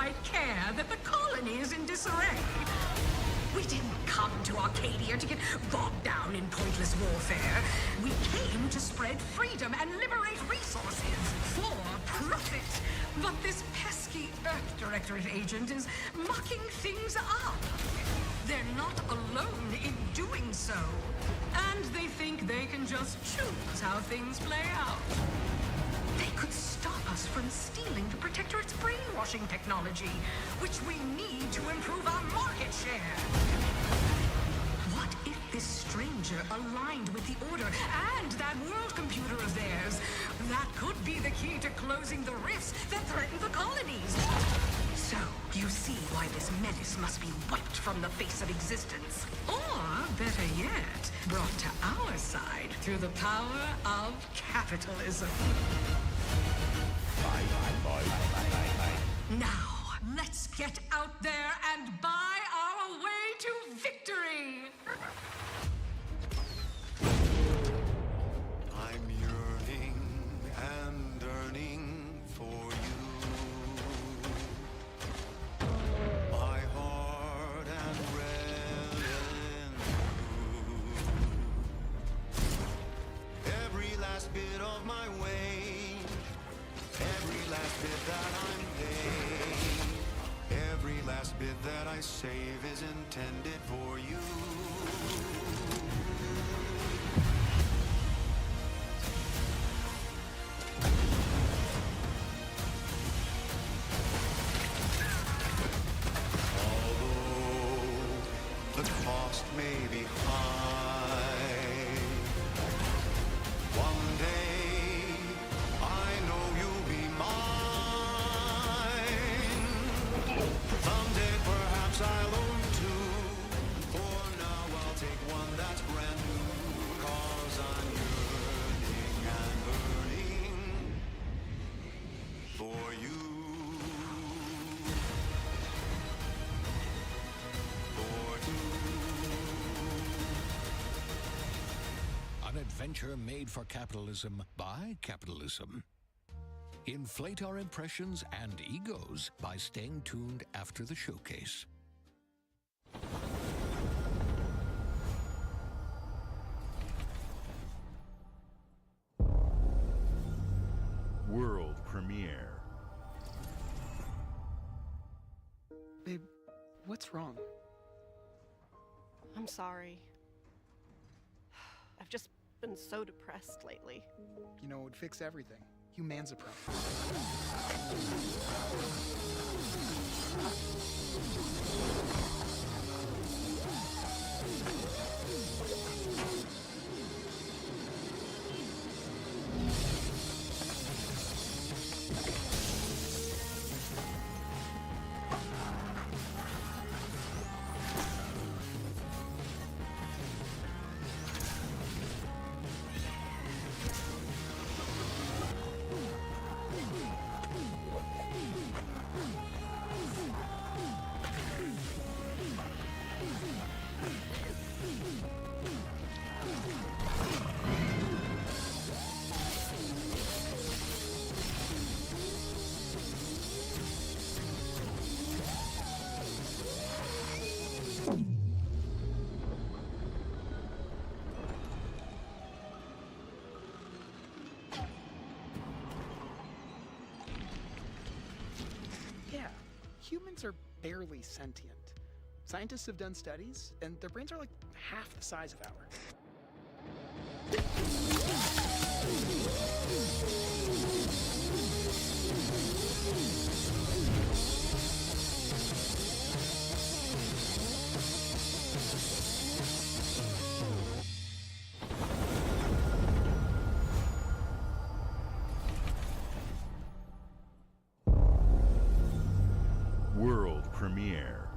I care that the colony is in disarray. We didn't come to Arcadia to get bogged down in pointless warfare. We came to spread freedom and liberate resources for profit. But this pesky Earth Directorate agent is mucking things up. They're not alone in doing so. And they think they can just choose how things play out. They could stop us from stealing the Protectorate's brainwashing technology, which we need to improve our market share. What if this stranger aligned with the Order and that world computer of theirs? That could be the key to closing the rifts that threaten the colonies. So, you see why this menace must be wiped from the face of existence. Or, better yet, brought to our side through the power of capitalism. Now, let's get out there and buy our way to victory! I'm yearning and yearning for you. My heart and revel in you. Every last bit of my wage, every last bit that I'm paid, every last bit that I save is intended for you. Although the cost may be high, one day I know you'll be mine. Someday perhaps I'll own two. For now I'll take one that's brand new. 'Cause I'm yearning and yearning for you. An adventure made for capitalism by capitalism. Inflate our impressions and egos by staying tuned after the showcase. World premiere. Babe, what's wrong? I'm sorry. I've just been so depressed lately. You know, it would fix everything. Humanzapro. Yeah, humans are barely sentient. Scientists have done studies, and their brains are like half the size of ours. World premiere.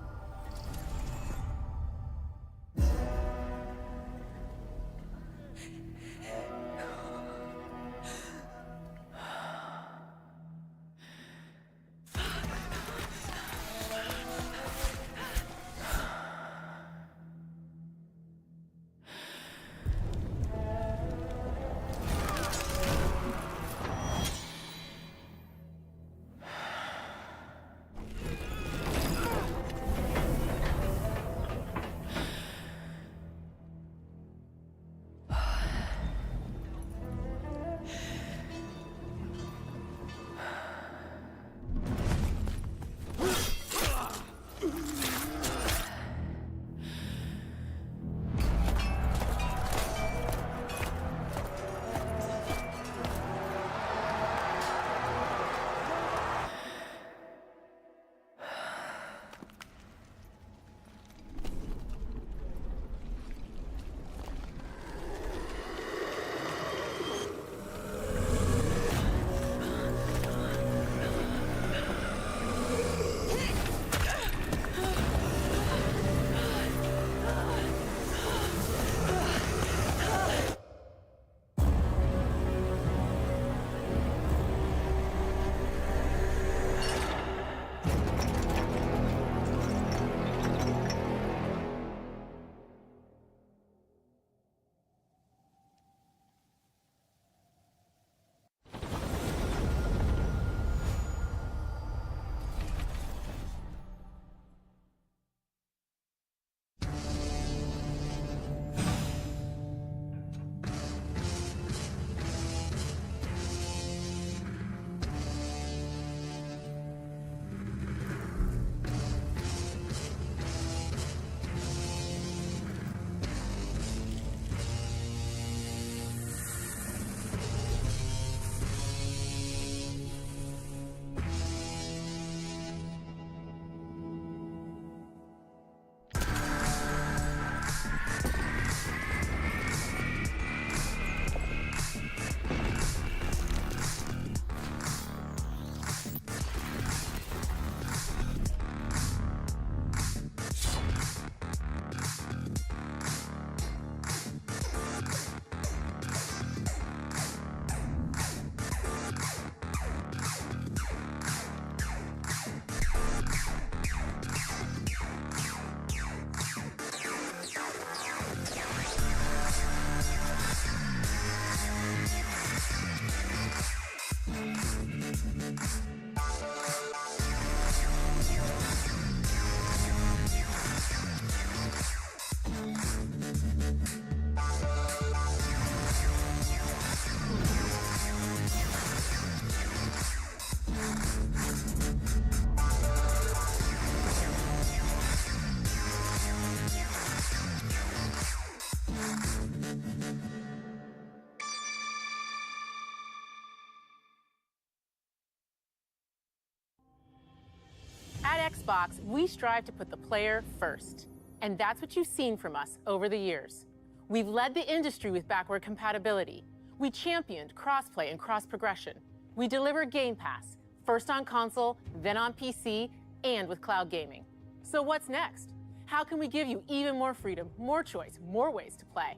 Xbox, we strive to put the player first. And that's what you've seen from us over the years. We've led the industry with backward compatibility. We championed crossplay and cross-progression. We delivered Game Pass, first on console, then on PC, and with cloud gaming. So what's next? How can we give you even more freedom, more choice, more ways to play?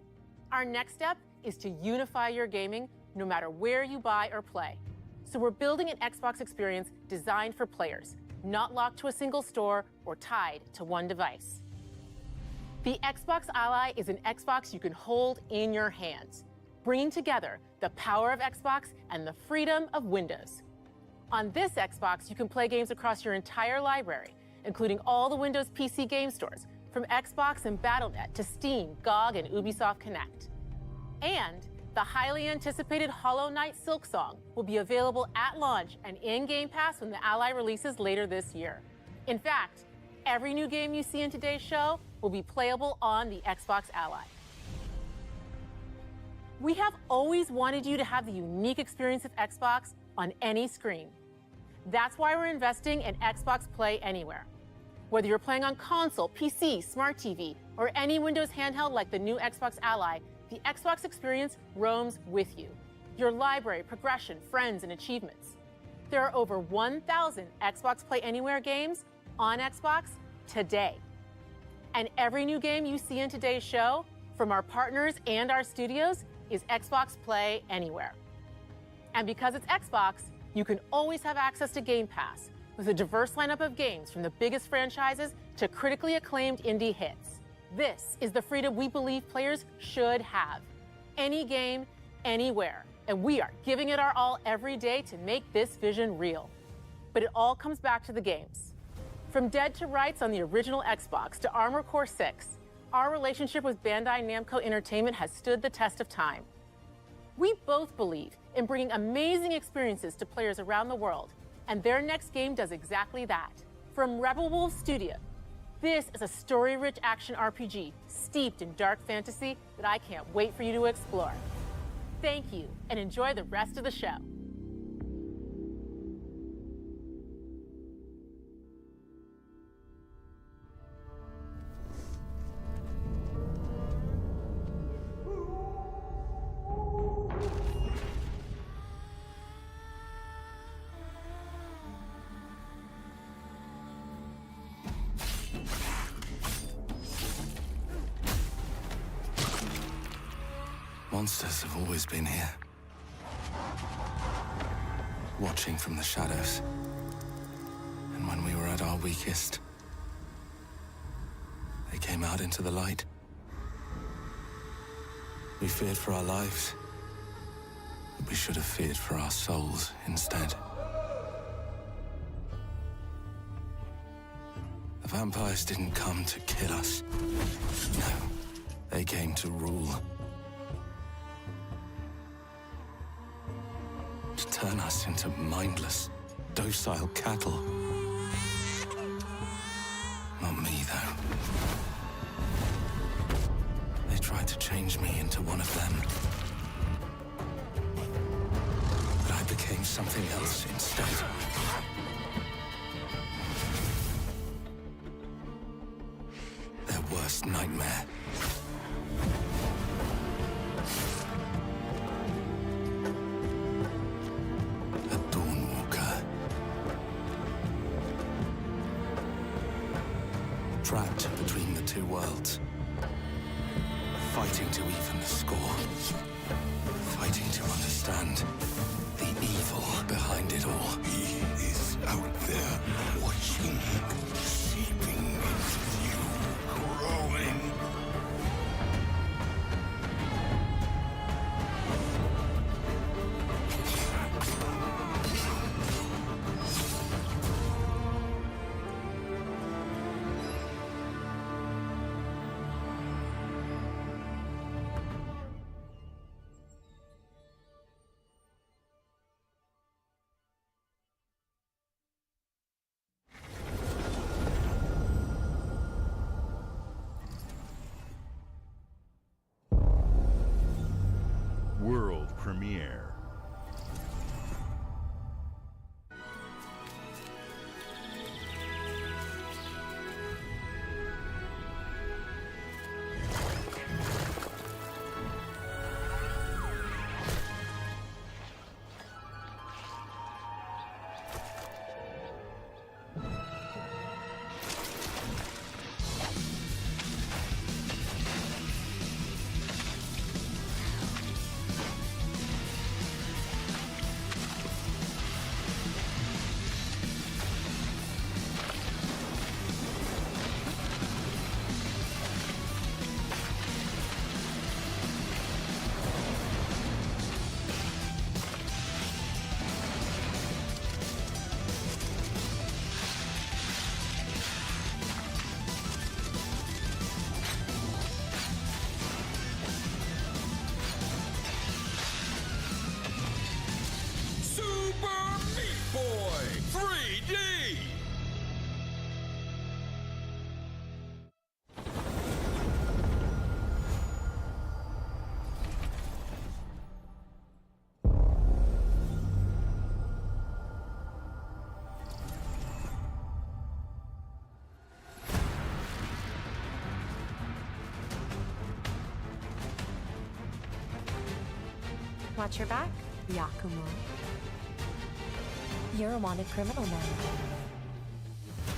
Our next step is to unify your gaming no matter where you buy or play. So we're building an Xbox experience designed for players, not locked to a single store or tied to one device. The Xbox Ally is an Xbox you can hold in your hands, bringing together the power of Xbox and the freedom of Windows. On this Xbox, you can play games across your entire library, including all the Windows PC game stores, from Xbox and Battle.net to Steam, GOG, and Ubisoft Connect. And the highly anticipated Hollow Knight Silksong will be available at launch and in Game Pass when the Ally releases later this year. In fact, every new game you see in today's show will be playable on the Xbox Ally. We have always wanted you to have the unique experience of Xbox on any screen. That's why we're investing in Xbox Play Anywhere. Whether you're playing on console, PC, smart TV, or any Windows handheld like the new Xbox Ally, the Xbox experience roams with you. Your library, progression, friends, and achievements. There are over 1,000 Xbox Play Anywhere games on Xbox today. And every new game you see in today's show, from our partners and our studios, is Xbox Play Anywhere. And because it's Xbox, you can always have access to Game Pass with a diverse lineup of games from the biggest franchises to critically acclaimed indie hits. This is the freedom we believe players should have. Any game, anywhere. And we are giving it our all every day to make this vision real. But it all comes back to the games. From Dead to Rights on the original Xbox to Armored Core 6, our relationship with Bandai Namco Entertainment has stood the test of time. We both believe in bringing amazing experiences to players around the world, and their next game does exactly that. From Rebel Wolves Studio, this is a story-rich action RPG steeped in dark fantasy that I can't wait for you to explore. Thank you, and enjoy the rest of the show. Monsters have always been here, watching from the shadows. And when we were at our weakest, they came out into the light. We feared for our lives, but we should have feared for our souls instead. The vampires didn't come to kill us. No, they came to rule. To turn us into mindless, docile cattle. Not me, though. They tried to change me into one of them. But I became something else instead. Their worst nightmare. Trapped between the two worlds. Fighting to even the score. Fighting to understand the evil behind it all. He is out there watching, seeping into you, growing. Watch your back, Yakumo. You're a wanted criminal now.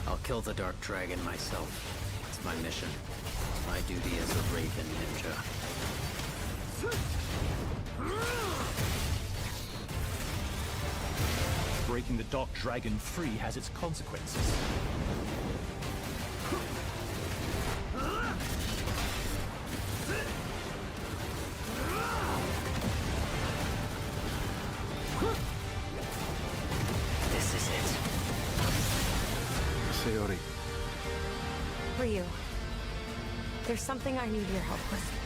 I'll kill the Dark Dragon myself. It's my mission. My duty as a Raven Ninja. Breaking the Dark Dragon free has its consequences. This is it. Sayori. Ryu, there's something I need your help with.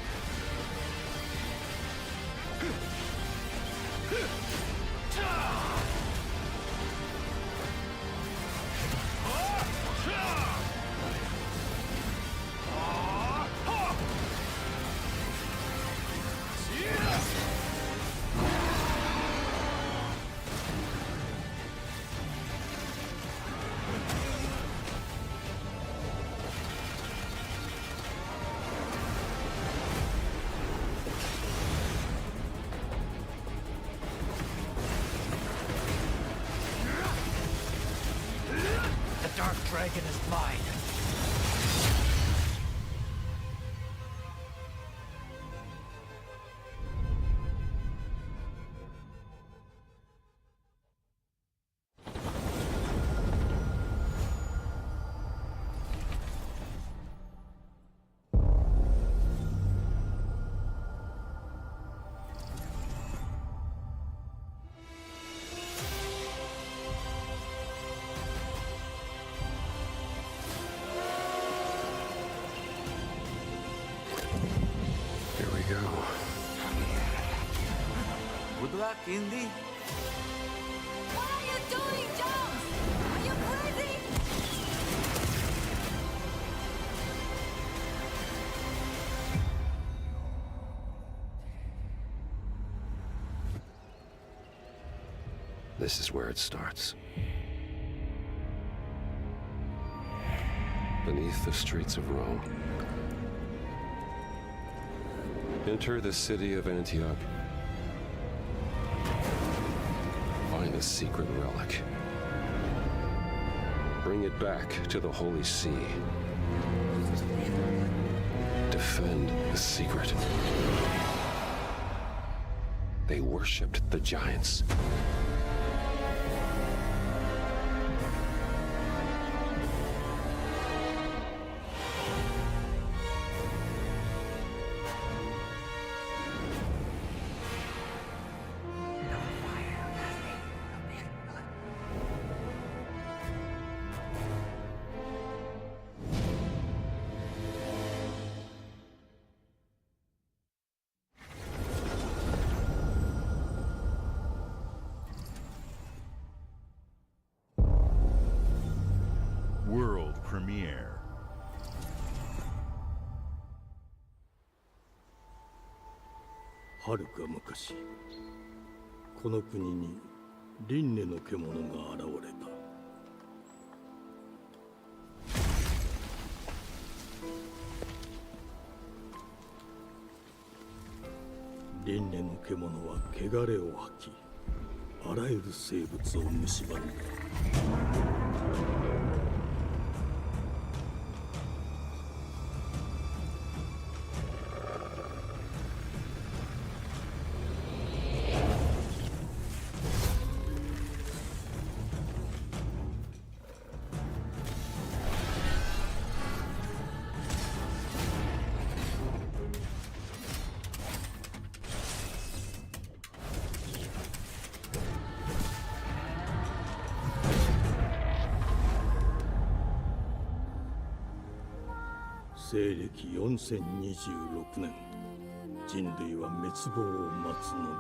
The Dark Dragon is mine. Here we go. Good luck, Indy. What are you doing, Jones? Are you crazy? This is where it starts. Beneath the streets of Rome. Enter the city of Antioch. Find a secret relic. Bring it back to the Holy See. Defend the secret. They worshipped the giants. World premiere. はるか昔、この国に輪廻の獣が現れた。輪廻の獣は汚れを吐き、あらゆる生物を蝕んだ。西暦4026年、人類は滅亡を待つのみ。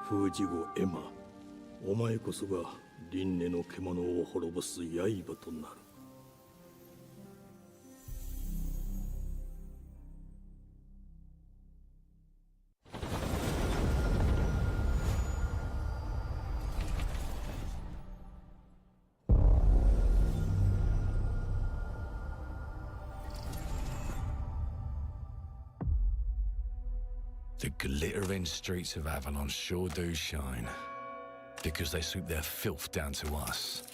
封じ子エマ、お前こそが輪廻の獣を滅ぼす刃となる。The glittering streets of Avalon sure do shine. Because they sweep their filth down to us.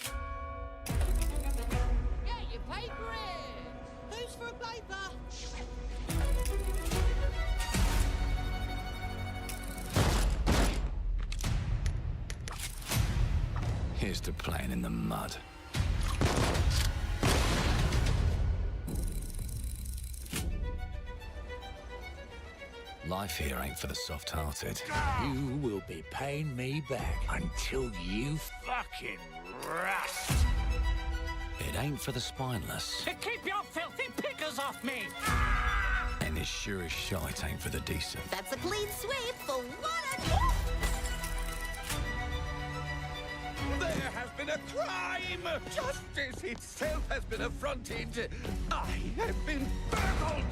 Get your paper in! Who's for a paper? Here's to playing in the mud. Life here ain't for the soft-hearted. You will be paying me back until you fucking rust. It ain't for the spineless. Keep your filthy pickers off me! And it sure as shite ain't for the decent. That's a clean sweep for one. There has been a crime! Justice itself has been affronted! I have been burgled!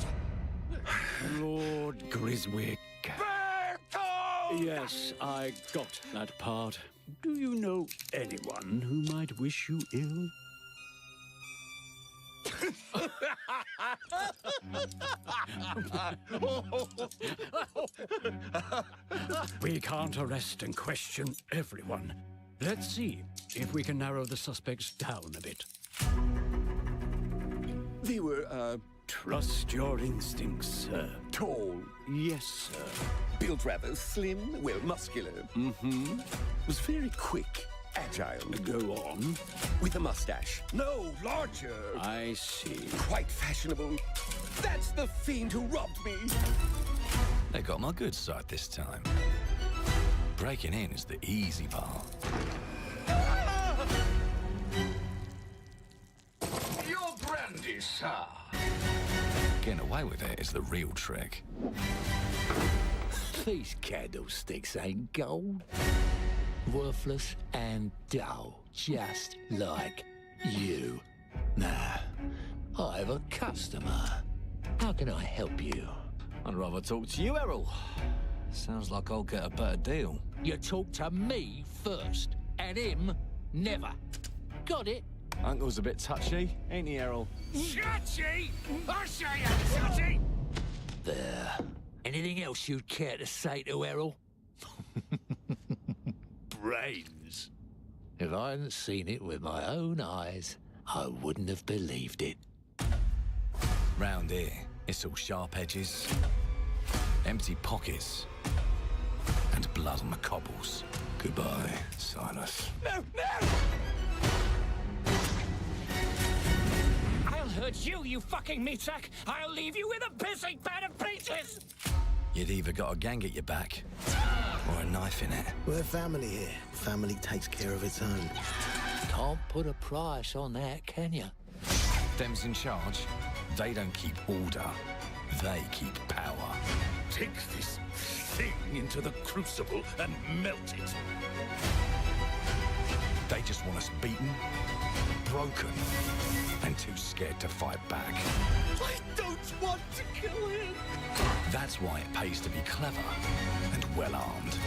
Lord Griswick. Bertold! Yes, I got that part. Do you know anyone who might wish you ill? We can't arrest and question everyone. Let's see if we can narrow the suspects down a bit. They were, Trust your instincts, sir. tall, Yes, sir. built rather slim, well, muscular. Mm-hmm. Was very quick, agile. Go on. With a mustache. No, larger. I see. Quite fashionable. That's the fiend who robbed me. They got my good side this time. Breaking in is the easy part. Your brandy, sir. Getting away with it is the real trick. These candlesticks ain't gold. Worthless and dull, just like you. Nah, I have a customer. How can I help you? I'd rather talk to you, Errol. Sounds like I'll get a better deal. You talk to me first, and him never. Got it? Uncle's a bit touchy, ain't he, Errol? Touchy? I say I'm touchy! There. Anything else you'd care to say to Errol? Brains. If I hadn't seen it with my own eyes, I wouldn't have believed it. Round here, it's all sharp edges, empty pockets, and blood on the cobbles. Goodbye, Silas. No, no! I'll hurt you, you fucking meatsack! I'll leave you with a pissing pad of peaches! You'd either got a gang at your back, or a knife in it. We're family here. Family takes care of its own. Can't put a price on that, can you? Them's in charge. They don't keep order. They keep power. Take this thing into the crucible and melt it. They just want us beaten, broken, and too scared to fight back. I don't want to kill him. That's why it pays to be clever and well-armed.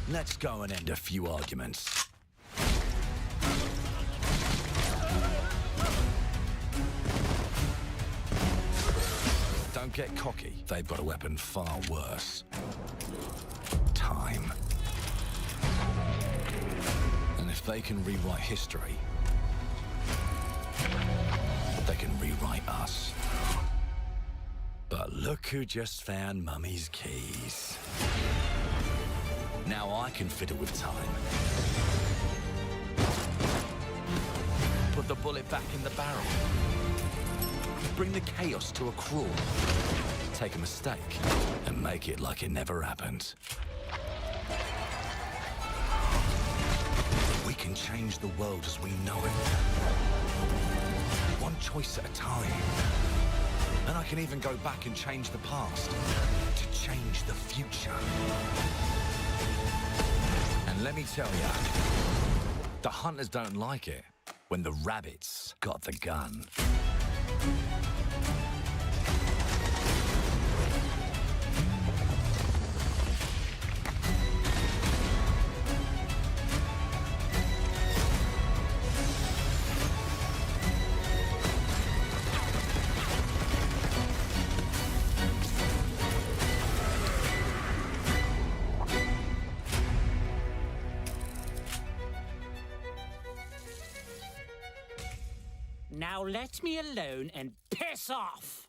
Let's go and end a few arguments. Don't get cocky. They've got a weapon far worse. Time. And if they can rewrite history, they can rewrite us. But look who just found Mummy's keys. Now I can fiddle with time. Put the bullet back in the barrel. Bring the chaos to a crawl. Take a mistake and make it like it never happened. We can change the world as we know it. One choice at a time. And I can even go back and change the past to change the future. And let me tell ya, the hunters don't like it when the rabbits got the gun. Now let me alone and piss off!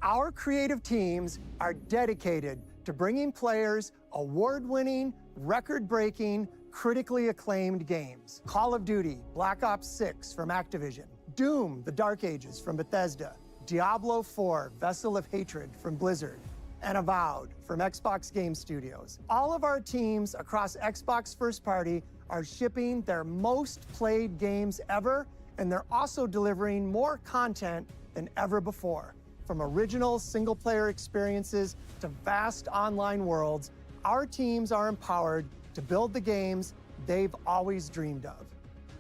Our creative teams are dedicated to bringing players award-winning, record-breaking, critically acclaimed games. Call of Duty, Black Ops 6 from Activision, Doom, The Dark Ages from Bethesda, Diablo 4, Vessel of Hatred from Blizzard, and Avowed from Xbox Game Studios. All of our teams across Xbox First Party are shipping their most played games ever, and they're also delivering more content than ever before. From original single-player experiences to vast online worlds, our teams are empowered to build the games they've always dreamed of.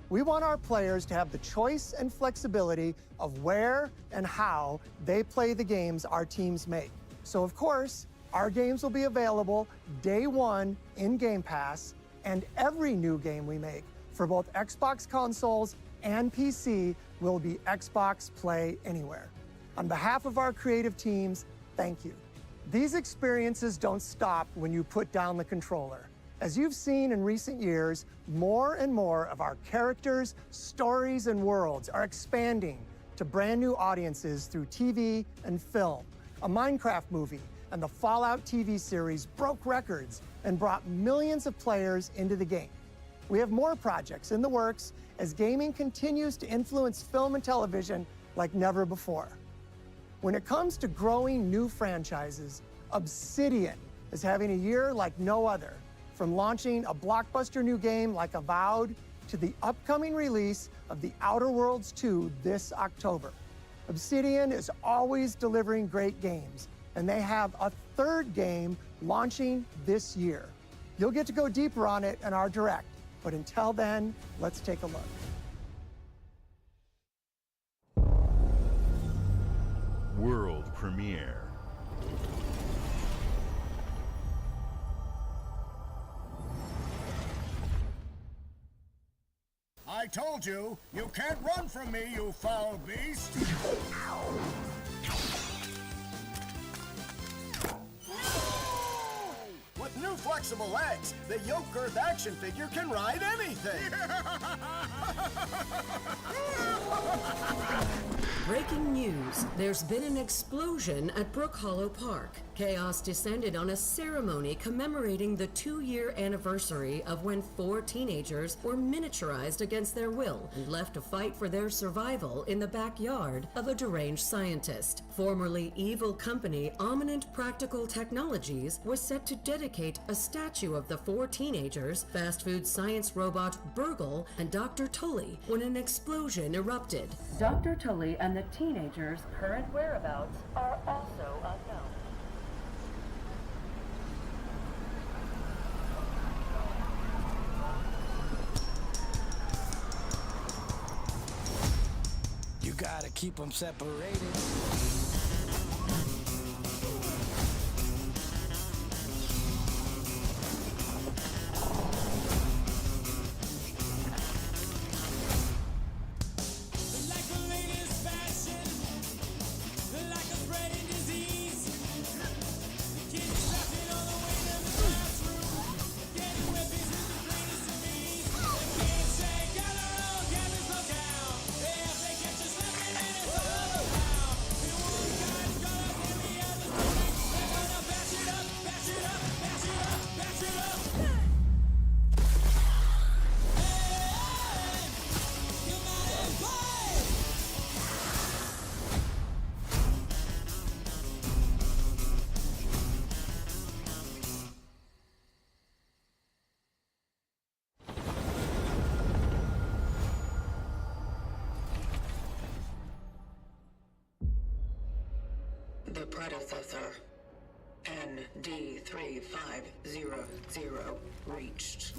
We want our players to have the choice and flexibility of where and how they play the games our teams make. So of course, our games will be available day one in Game Pass, and every new game we make for both Xbox consoles and PC will be Xbox Play Anywhere. On behalf of our creative teams, thank you. These experiences don't stop when you put down the controller. As you've seen in recent years, more and more of our characters, stories, and worlds are expanding to brand new audiences through TV and film. A Minecraft movie and the Fallout TV series broke records and brought millions of players into the game. We have more projects in the works as gaming continues to influence film and television like never before. When it comes to growing new franchises, Obsidian is having a year like no other. From launching a blockbuster new game like Avowed to the upcoming release of The Outer Worlds 2 this October. Obsidian is always delivering great games, and they have a third game launching this year. You'll get to go deeper on it in our Direct, but until then, let's take a look. World premiere. I told you, you can't run from me, you foul beast! With new flexible legs, the yoke girth action figure can ride anything! Breaking news. There's been an explosion at Brook Hollow Park. Chaos descended on a ceremony commemorating the 2-year anniversary of when 4 teenagers were miniaturized against their will and left to fight for their survival in the backyard of a deranged scientist. Formerly evil company Ominent Practical Technologies was set to dedicate a statue of the 4 teenagers, fast food science robot Burgle, and Dr. Tully when an explosion erupted. Dr. Tully and the teenagers' current whereabouts are also unknown. You gotta keep them separated. The predecessor, ND3500, reached.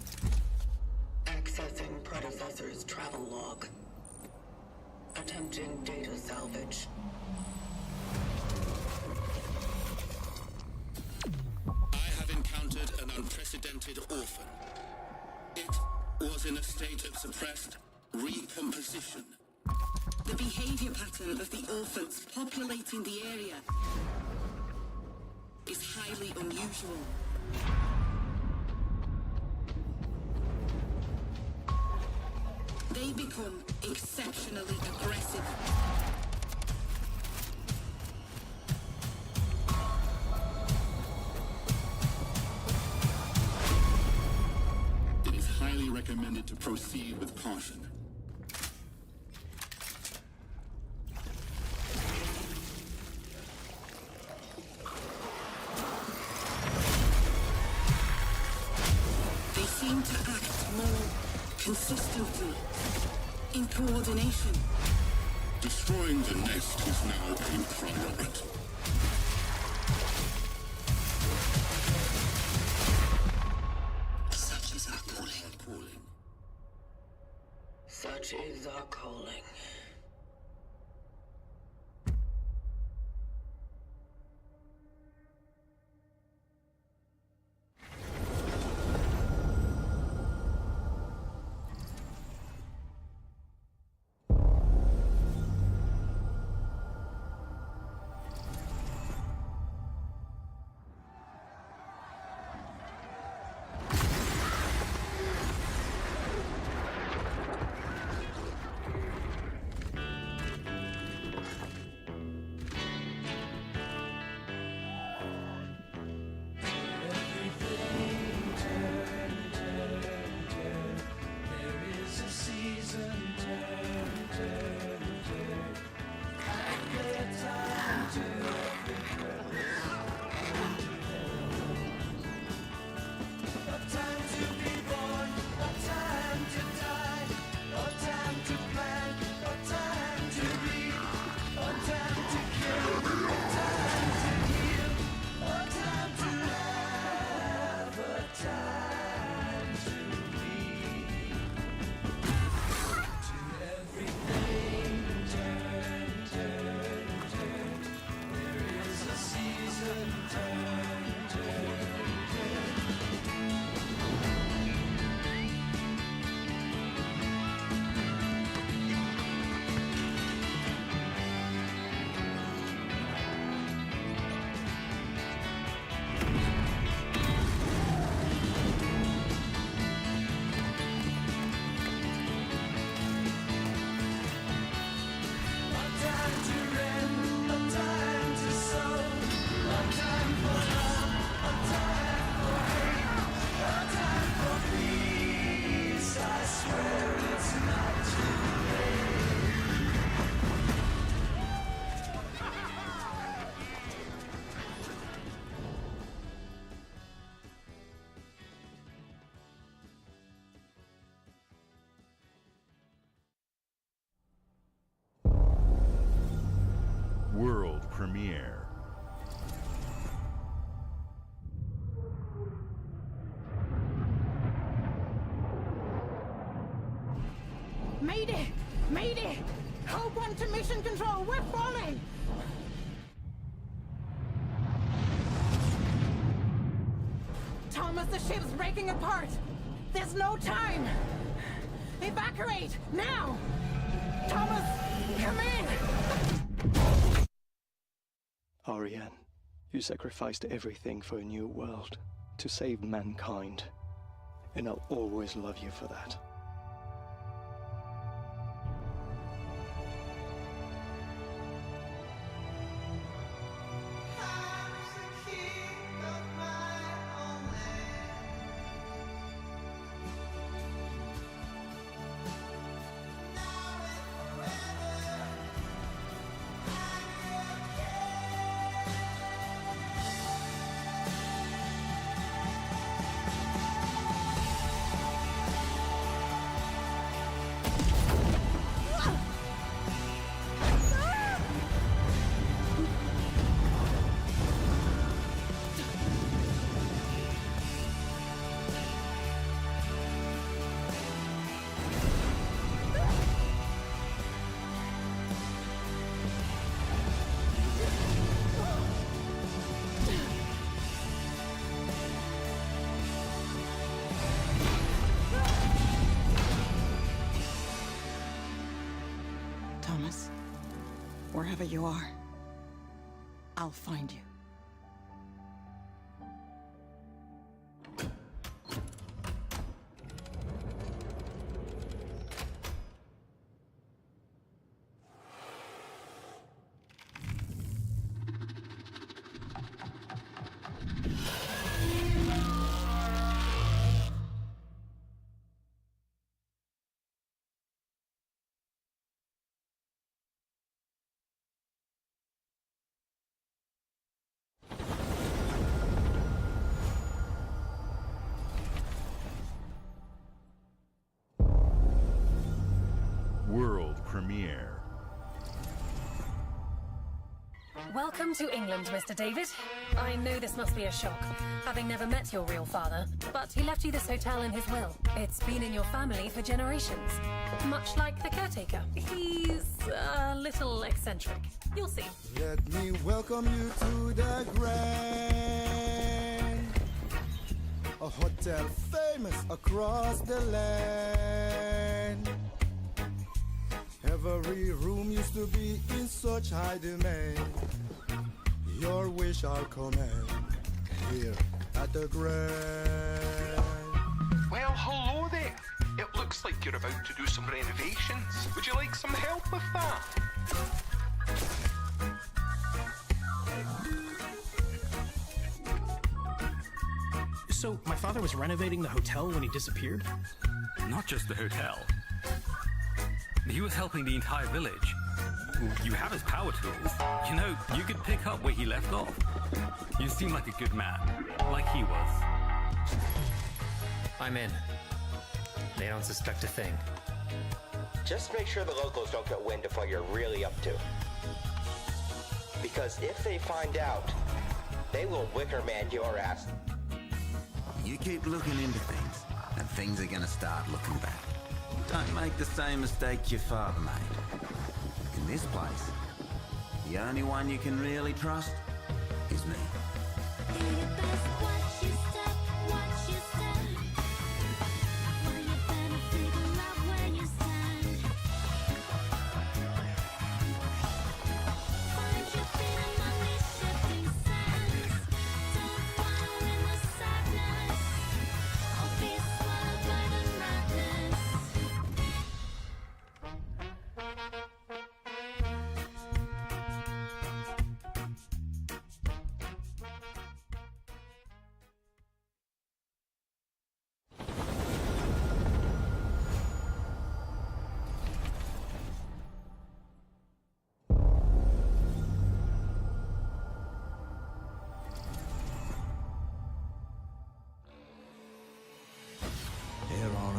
Accessing predecessor's travel log. Attempting data salvage. I have encountered an unprecedented orphan. It was in a state of suppressed recomposition. The behavior pattern of the orphans populating the area is highly unusual. they become exceptionally aggressive. It is highly recommended to proceed with caution. They seem to act more consistently, in coordination. Destroying the nest is now a priority. Such is our calling. Such is our calling. World premiere. Mayday! Mayday! Hope 1 to mission control! We're falling! Thomas, the ship's breaking apart! There's no time! Evacuate! Now! Thomas, come in! Ariane, you sacrificed everything for a new world, to save mankind. And I'll always love you for that. Thomas, wherever you are, I'll find you. Welcome to England, Mr. David. I know this must be a shock, having never met your real father, but he left you this hotel in his will. It's been in your family for generations, much like the caretaker. He's a little eccentric. You'll see. Let me welcome you to the Grand, a hotel famous across the land. Every room used to be in such high demand. Your wish I'll command here at the Grand. Well, hello there. It looks like you're about to do some renovations. Would you like some help with that? So, my father was renovating the hotel when he disappeared? Not just the hotel. He was helping the entire village. You have his power tools. You know, you could pick up where he left off. You seem like a good man, like he was. I'm in. They don't suspect a thing. Just make sure the locals don't get wind of what you're really up to. Because if they find out, they will Wickerman your ass. You keep looking into things, and things are gonna start looking back. Don't make the same mistake your father made. In this place, the only one you can really trust is me.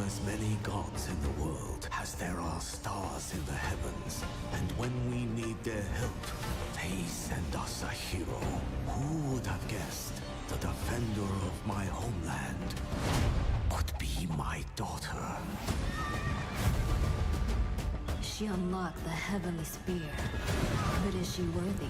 As many gods in the world as there are stars in the heavens, and when we need their help, they send us a hero. Who would have guessed the defender of my homeland would be my daughter? She unlocked the heavenly spear, but is she worthy?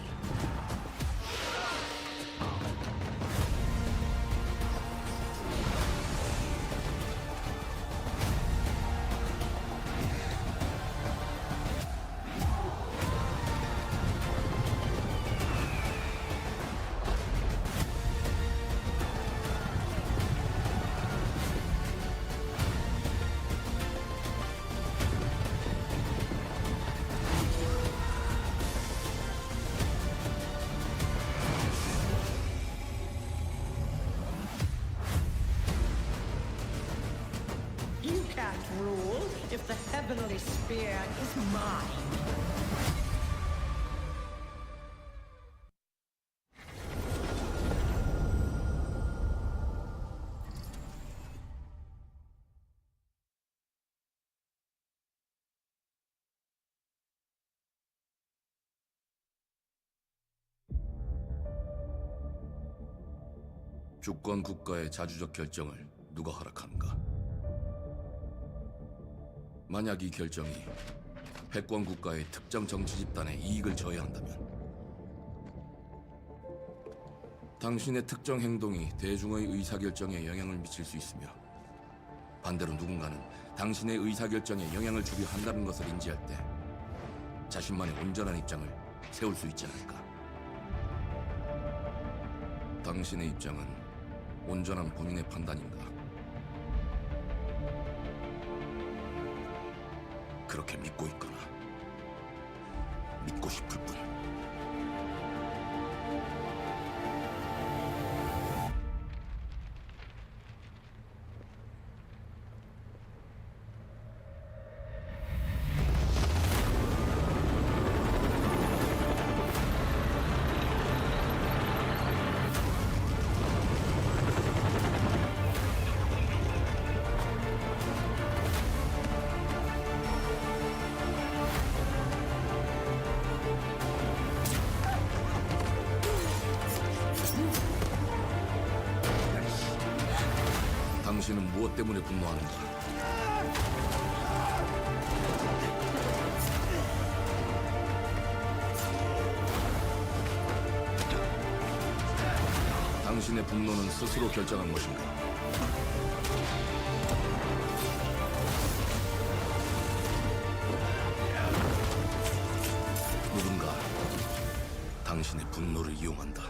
Rule if the heavenly spear is mine. 주권 국가의 자주적 결정을 누가 허락하는가? 만약 이 결정이 패권 국가의 특정 정치 집단의 이익을 저해한다면 당신의 특정 행동이 대중의 의사결정에 영향을 미칠 수 있으며 반대로 누군가는 당신의 의사결정에 영향을 주려 한다는 것을 인지할 때 자신만의 온전한 입장을 세울 수 있지 않을까? 당신의 입장은 온전한 본인의 판단인가? 그렇게 믿고 있거나 믿고 싶을 뿐. 당신은 무엇 때문에 분노하는가? 당신의 분노는 스스로 결정한 것인가? 누군가 당신의 분노를 이용한다.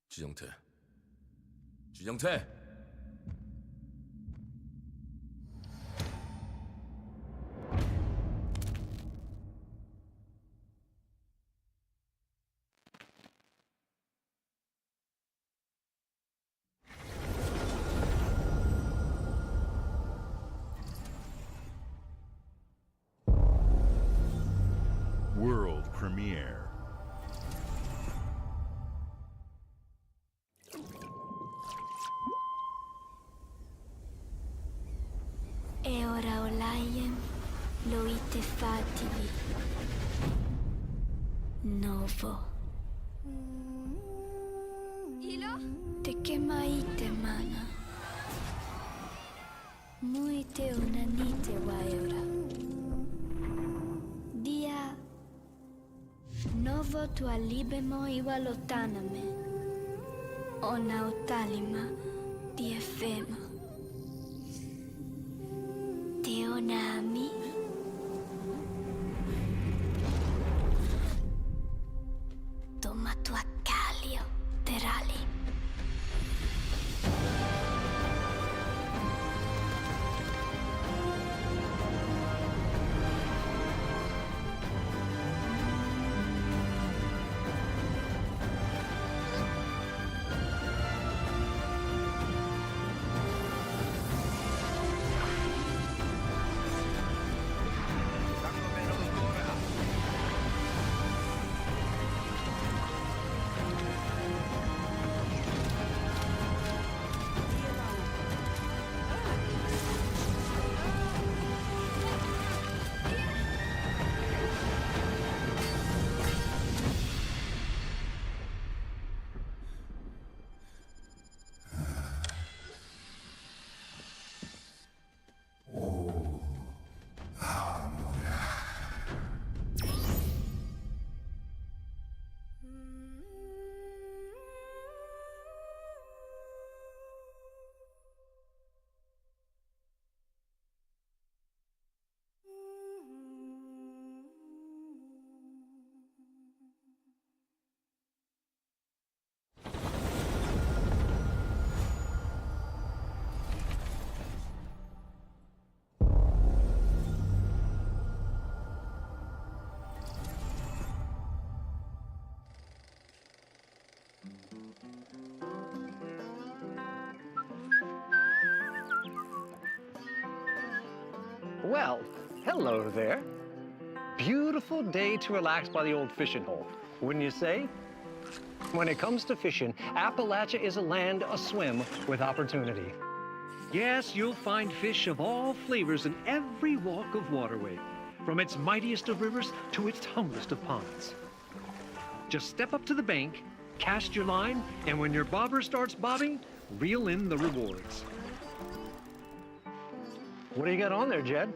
지정태. 지정태! World premiere. E ora olaiem loite fativi. Novo. Ilo? Te kemaite mana. Muite unanite waeura. Dia. Novo tua libemo iwalotaname. Ona utalima di efema. Teonami. Toma tua calio, terali. Well, hello there. Beautiful day to relax by the old fishing hole, wouldn't you say? When it comes to fishing, Appalachia is a land aswim with opportunity. Yes, you'll find fish of all flavors in every walk of waterway, from its mightiest of rivers to its humblest of ponds. Just step up to the bank, cast your line, and when your bobber starts bobbing, reel in the rewards. What do you got on there, Jed?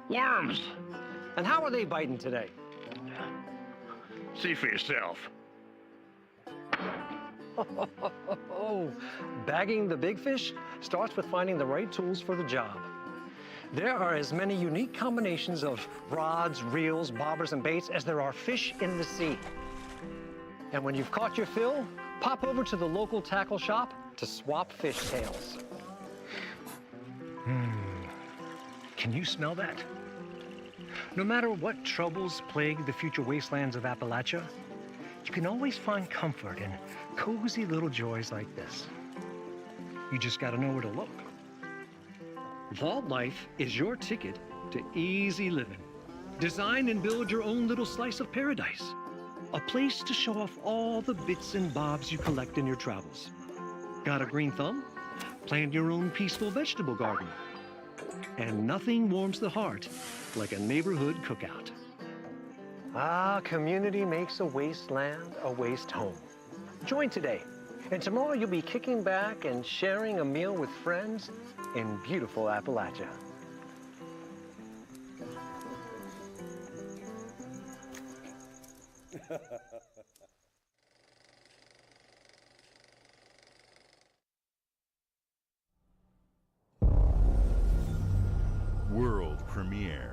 Worms! And how are they biting today? See for yourself. Bagging the big fish starts with finding the right tools for the job. There are as many unique combinations of rods, reels, bobbers, and baits as there are fish in the sea. And when you've caught your fill, pop over to the local tackle shop to swap fish tails. Can you smell that? No matter what troubles plague the future wastelands of Appalachia, you can always find comfort in cozy little joys like this. You just gotta know where to look. Vault Life is your ticket to easy living. Design and build your own little slice of paradise. A place to show off all the bits and bobs you collect in your travels. Got a green thumb? Plant your own peaceful vegetable garden. And nothing warms the heart like a neighborhood cookout. Community makes a wasteland a waste home. Join today, and tomorrow you'll be kicking back and sharing a meal with friends in beautiful Appalachia. World premiere.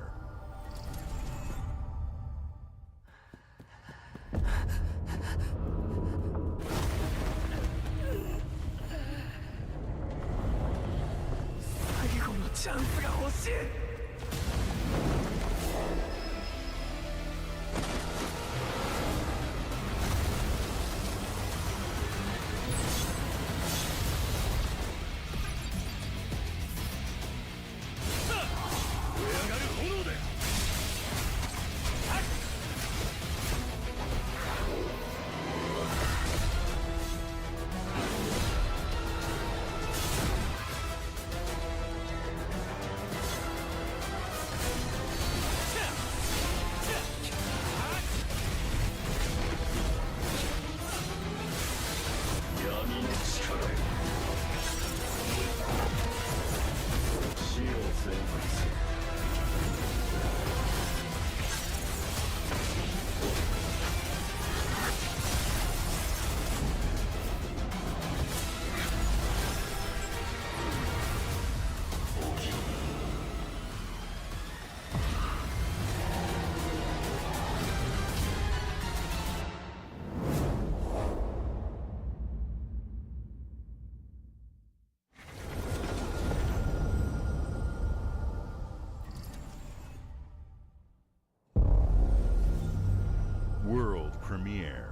World premiere.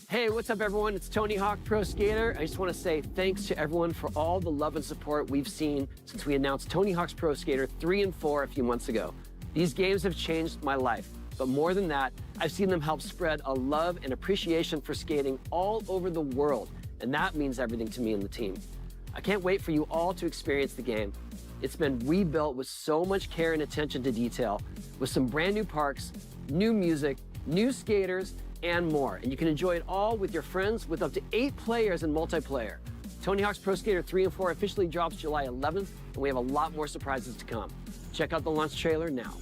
Hey, what's up everyone? It's Tony Hawk Pro Skater. I just want to say thanks to everyone for all the love and support we've seen since we announced Tony Hawk's Pro Skater 3 and 4 a few months ago. These games have changed my life, but more than that, I've seen them help spread a love and appreciation for skating all over the world, and that means everything to me and the team. I can't wait for you all to experience the game. It's been rebuilt with so much care and attention to detail, with some brand new parks, new music, new skaters, and more. And you can enjoy it all with your friends with up to 8 players in multiplayer. Tony Hawk's Pro Skater 3 and 4 officially drops July 11th, and we have a lot more surprises to come. Check out the launch trailer now.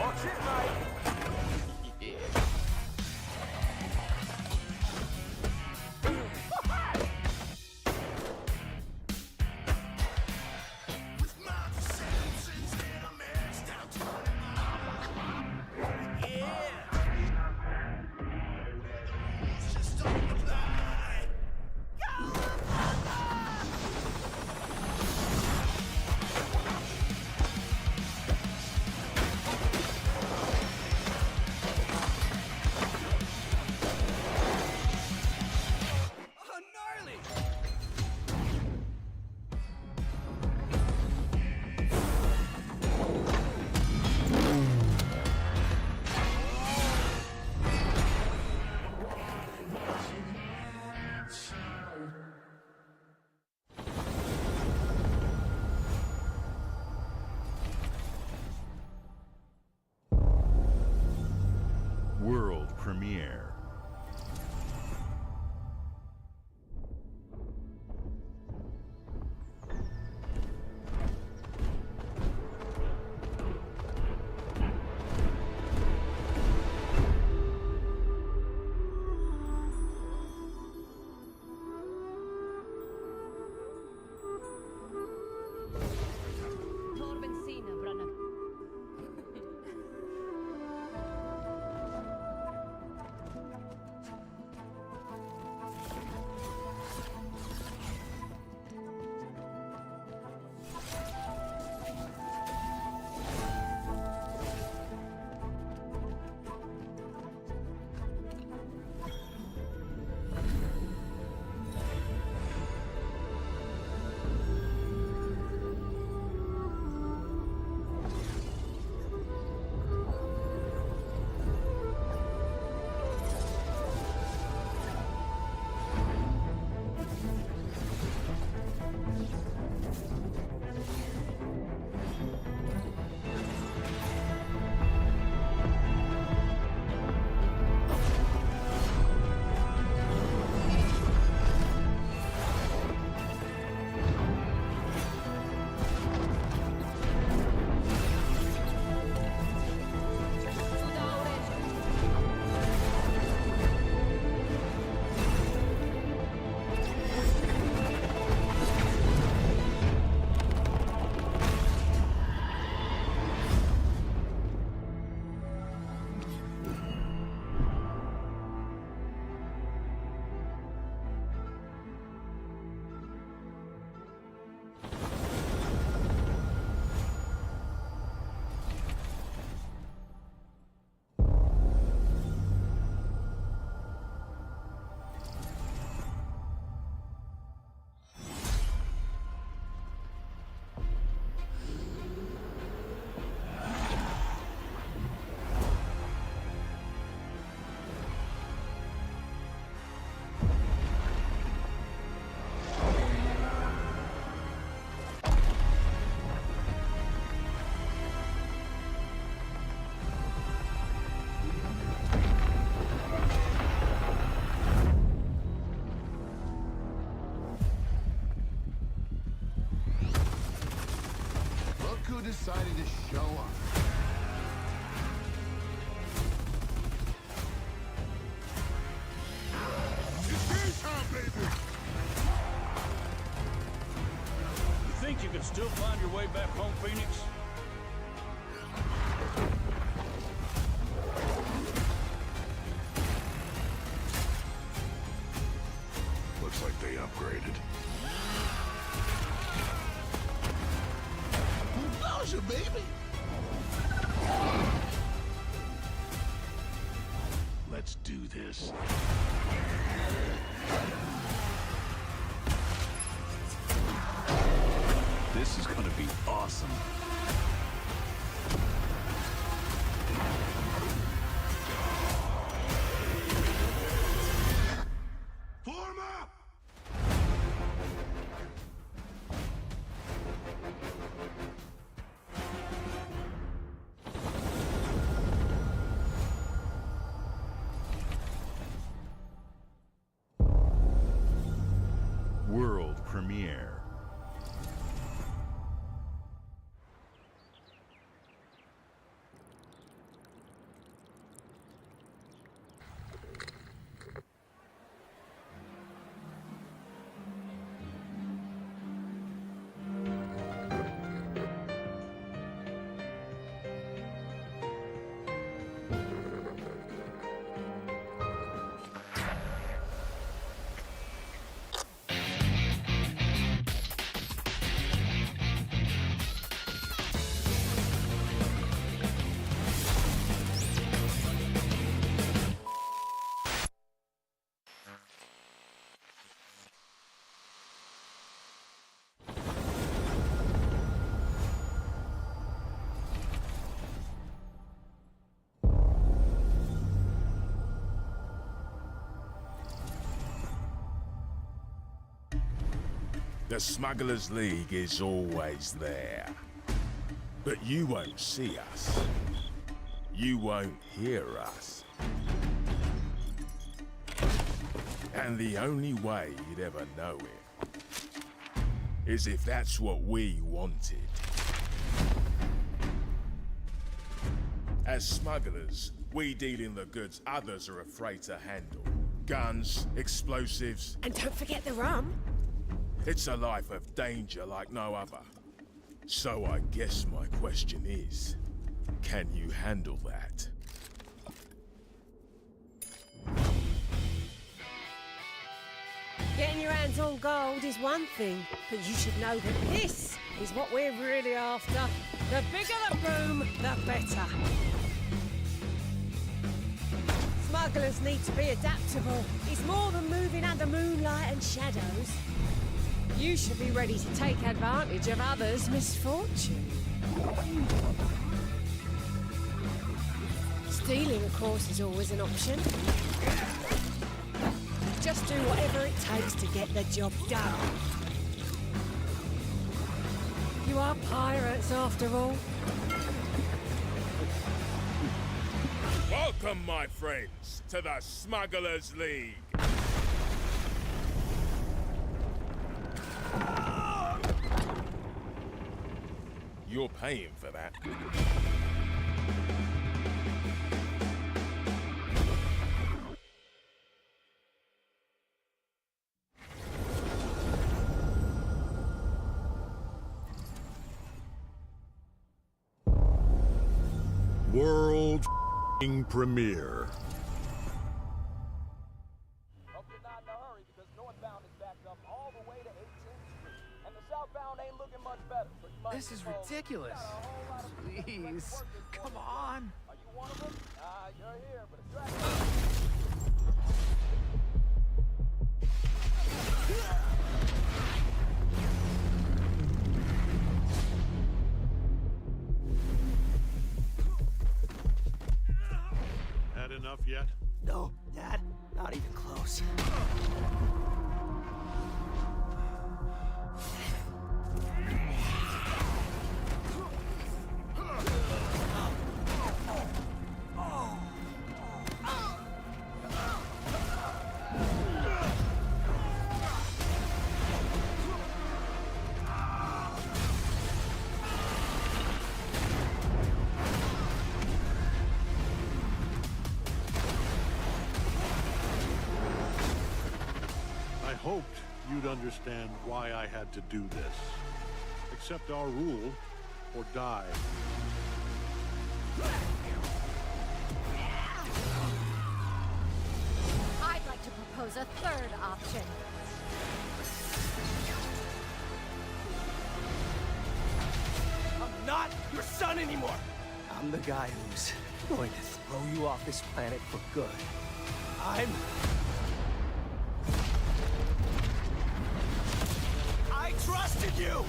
Watch it, mate. World premiere. Who decided to show up? It's game time, baby! You think you can still find your way back home, Phoenix? Looks like they upgraded. Nausea, baby! Let's do this. This is gonna be awesome. Form up! World premiere. The Smugglers League is always there. But you won't see us. You won't hear us. And the only way you'd ever know it is if that's what we wanted. As smugglers, we deal in the goods others are afraid to handle. Guns, explosives. And don't forget the rum. It's a life of danger like no other. So I guess my question is, can you handle that? Getting your hands on gold is one thing, but you should know that this is what we're really after. The bigger the boom, the better. Smugglers need to be adaptable. It's more than moving under moonlight and shadows. You should be ready to take advantage of others' misfortune. Stealing, of course, is always an option. Just do whatever it takes to get the job done. You are pirates, after all. Welcome, my friends, to the Smugglers League. You're paying for that. World premiere. Hope you're not in a hurry because northbound is backed up all the way to 18th Street. And the southbound ain't looking much better. So you might This is ridiculous. Please, come on. Are you one of them? You're here, but if you're Had enough yet? No, Dad, not even close. I hoped you'd understand why I had to do this. Accept our rule or die. I'd like to propose a third option. I'm not your son anymore. I'm the guy who's going to throw you off this planet for good. I trusted you!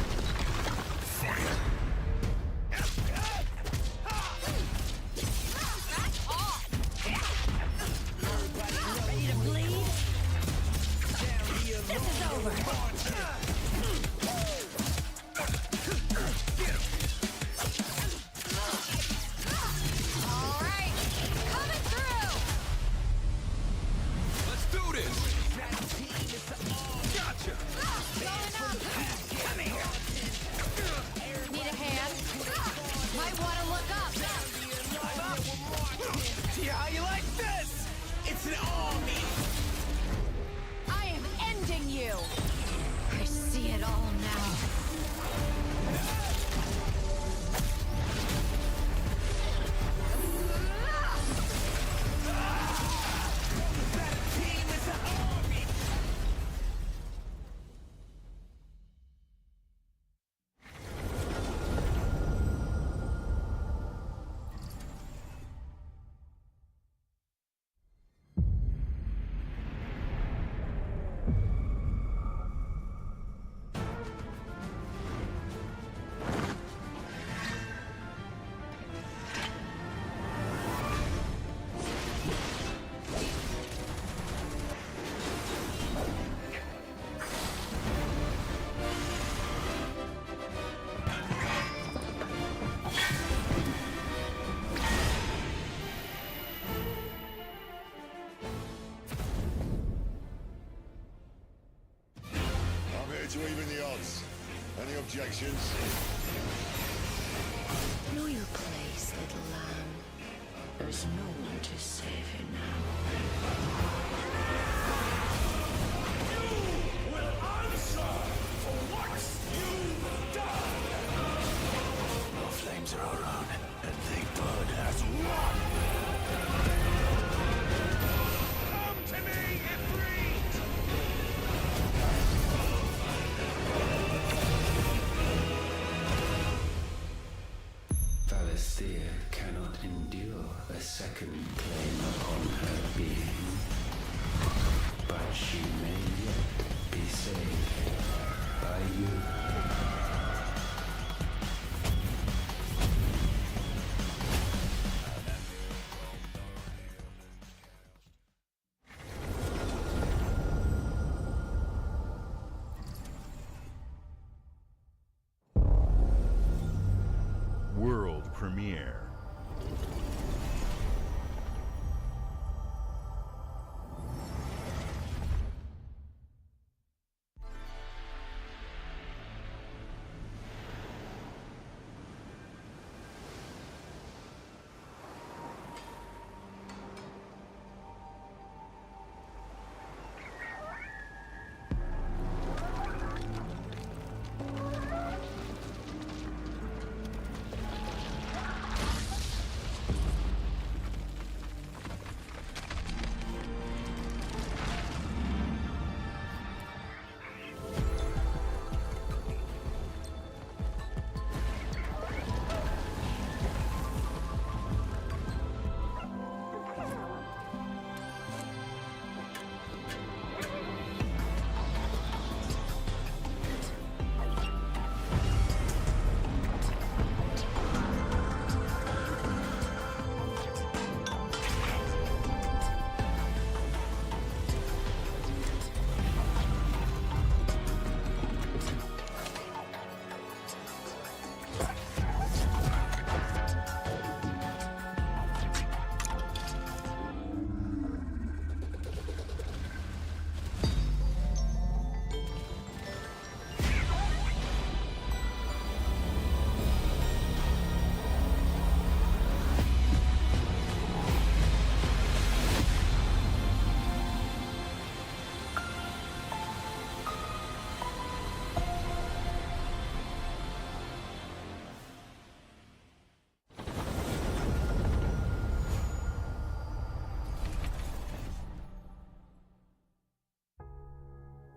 ready to bleed? This is over. All right, coming through. Let's do this! Gotcha! Going up. Come here. Need a to even the odds. Any objections? Know your place, little lamb. There's no one to save you now. You will answer for what you've done! Our flames are our own, and they burn as one! Come to me, Ifrit! Valisthea cannot endure a second claim upon her being. But she may yet be saved by you. World premiere.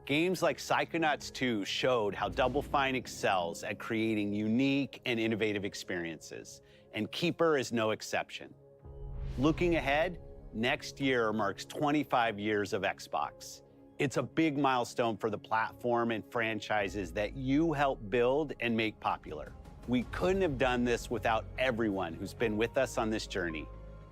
Games like Psychonauts 2 showed how Double Fine excels at creating unique and innovative experiences, and Keeper is no exception. Looking ahead, next year marks 25 years of Xbox. It's a big milestone for the platform and franchises that you helped build and make popular. We couldn't have done this without everyone who's been with us on this journey.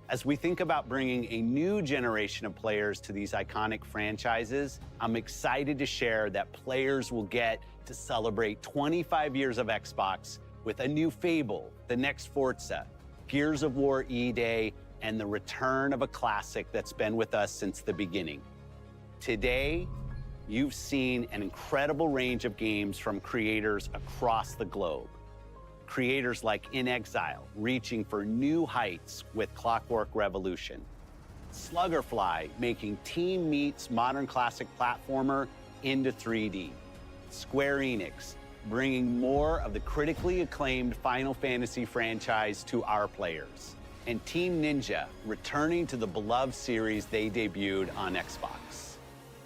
As we think about bringing a new generation of players to these iconic franchises, I'm excited to share that players will get to celebrate 25 years of Xbox with a new Fable, the next Forza, Gears of War E-Day, and the return of a classic that's been with us since the beginning. Today, you've seen an incredible range of games from creators across the globe. Creators like In Exile, reaching for new heights with Clockwork Revolution. Sluggerfly, making Team Meat's modern classic platformer into 3D. Square Enix, bringing more of the critically acclaimed Final Fantasy franchise to our players. And Team Ninja, returning to the beloved series they debuted on Xbox.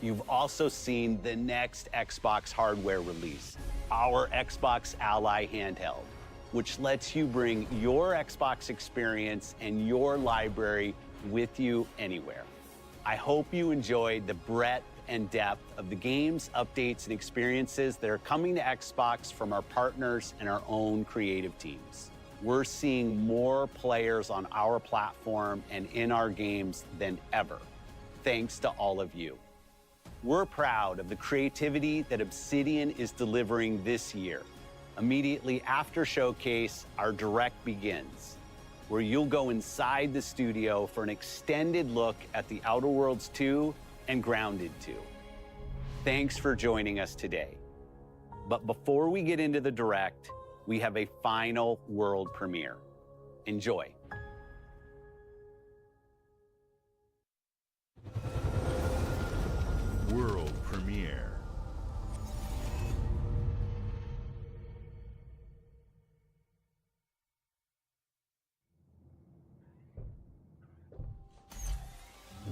You've also seen the next Xbox hardware release, our Xbox Ally handheld, which lets you bring your Xbox experience and your library with you anywhere. I hope you enjoyed the breadth and depth of the games, updates, and experiences that are coming to Xbox from our partners and our own creative teams. We're seeing more players on our platform and in our games than ever, thanks to all of you. We're proud of the creativity that Obsidian is delivering this year. Immediately after Showcase, our Direct begins, where you'll go inside the studio for an extended look at The Outer Worlds 2 and Grounded 2. Thanks for joining us today. But before we get into the direct, we have a final world premiere. Enjoy. World premiere.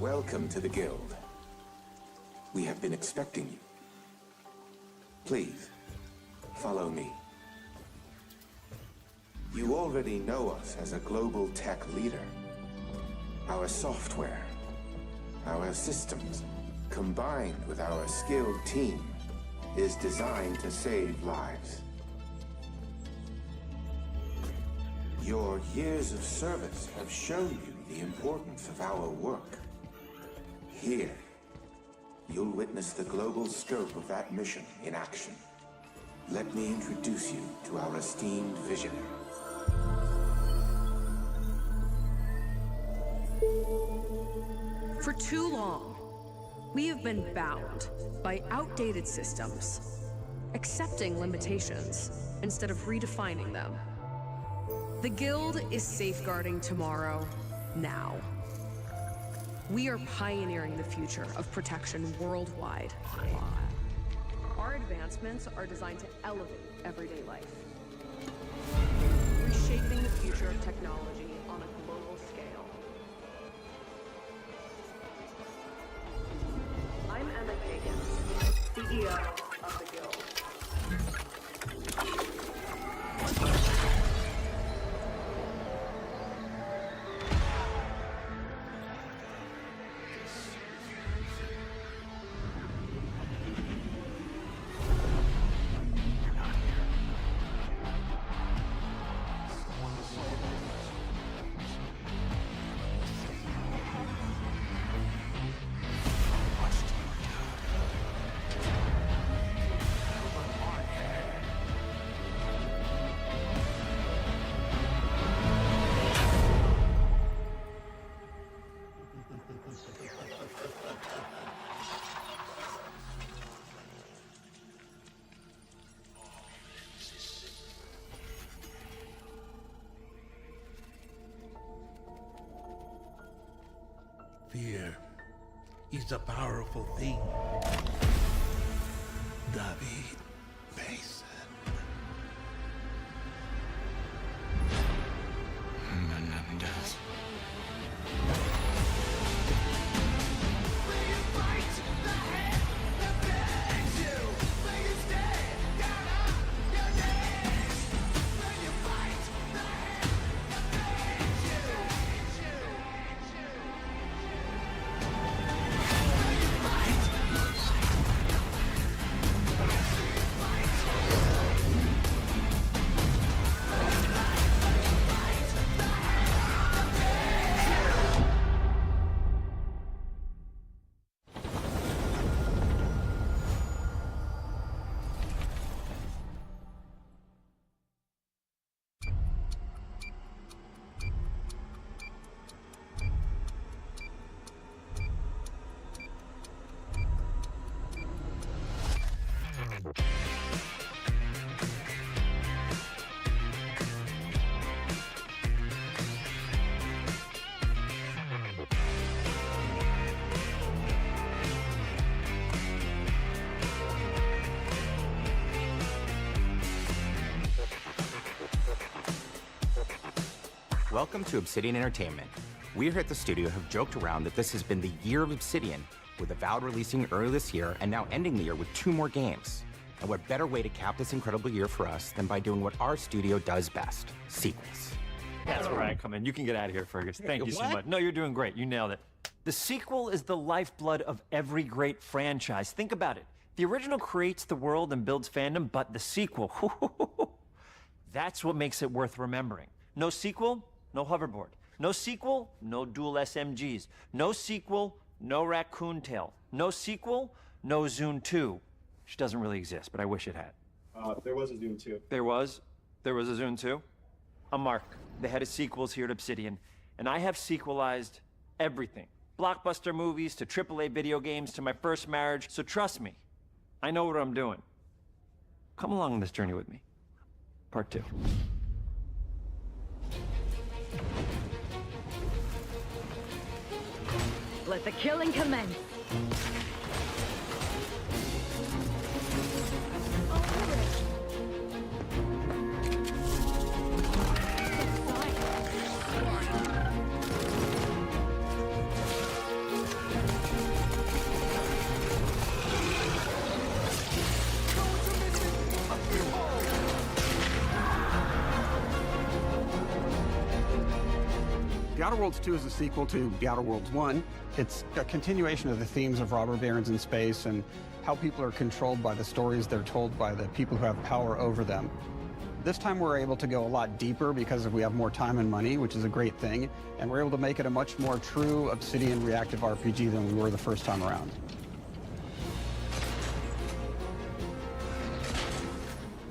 Welcome to the Guild. We have been expecting you. Please, follow me. You already know us as a global tech leader. Our software, our systems, combined with our skilled team, is designed to save lives. Your years of service have shown you the importance of our work. Here, you'll witness the global scope of that mission in action. Let me introduce you to our esteemed visionary. For too long, we have been bound by outdated systems, accepting limitations instead of redefining them. The Guild is safeguarding tomorrow, now. We are pioneering the future of protection worldwide. Our advancements are designed to elevate everyday life, reshaping the future of technology on a global scale. I'm Emma Kagan, CEO of the Guild. Fear is a powerful thing. David Mason. Menendez. Welcome to Obsidian Entertainment. We here at the studio have joked around that this has been the year of Obsidian, with Avowed releasing early this year and now ending the year with 2 more games. And what better way to cap this incredible year for us than by doing what our studio does best, sequels. That's where I come in. You can get out of here, Fergus. Thank you so much. No, you're doing great. You nailed it. The sequel is the lifeblood of every great franchise. Think about it. The original creates the world and builds fandom, but the sequel, that's what makes it worth remembering. No sequel, no hoverboard. No sequel, no dual SMGs. No sequel, no raccoon tail. No sequel, no Zune 2. Which doesn't really exist, but I wish it had. There was a Zune 2. There was a Zune 2? I'm Mark, the head of sequels here at Obsidian, and I have sequelized everything. Blockbuster movies to AAA video games to my first marriage, so trust me, I know what I'm doing. Come along on this journey with me. Part 2. Let the killing commence. The Outer Worlds 2 is a sequel to The Outer Worlds 1. It's a continuation of the themes of robber barons in space and how people are controlled by the stories they're told by the people who have power over them. This time we're able to go a lot deeper because we have more time and money, which is a great thing, and we're able to make it a much more true Obsidian reactive RPG than we were the first time around.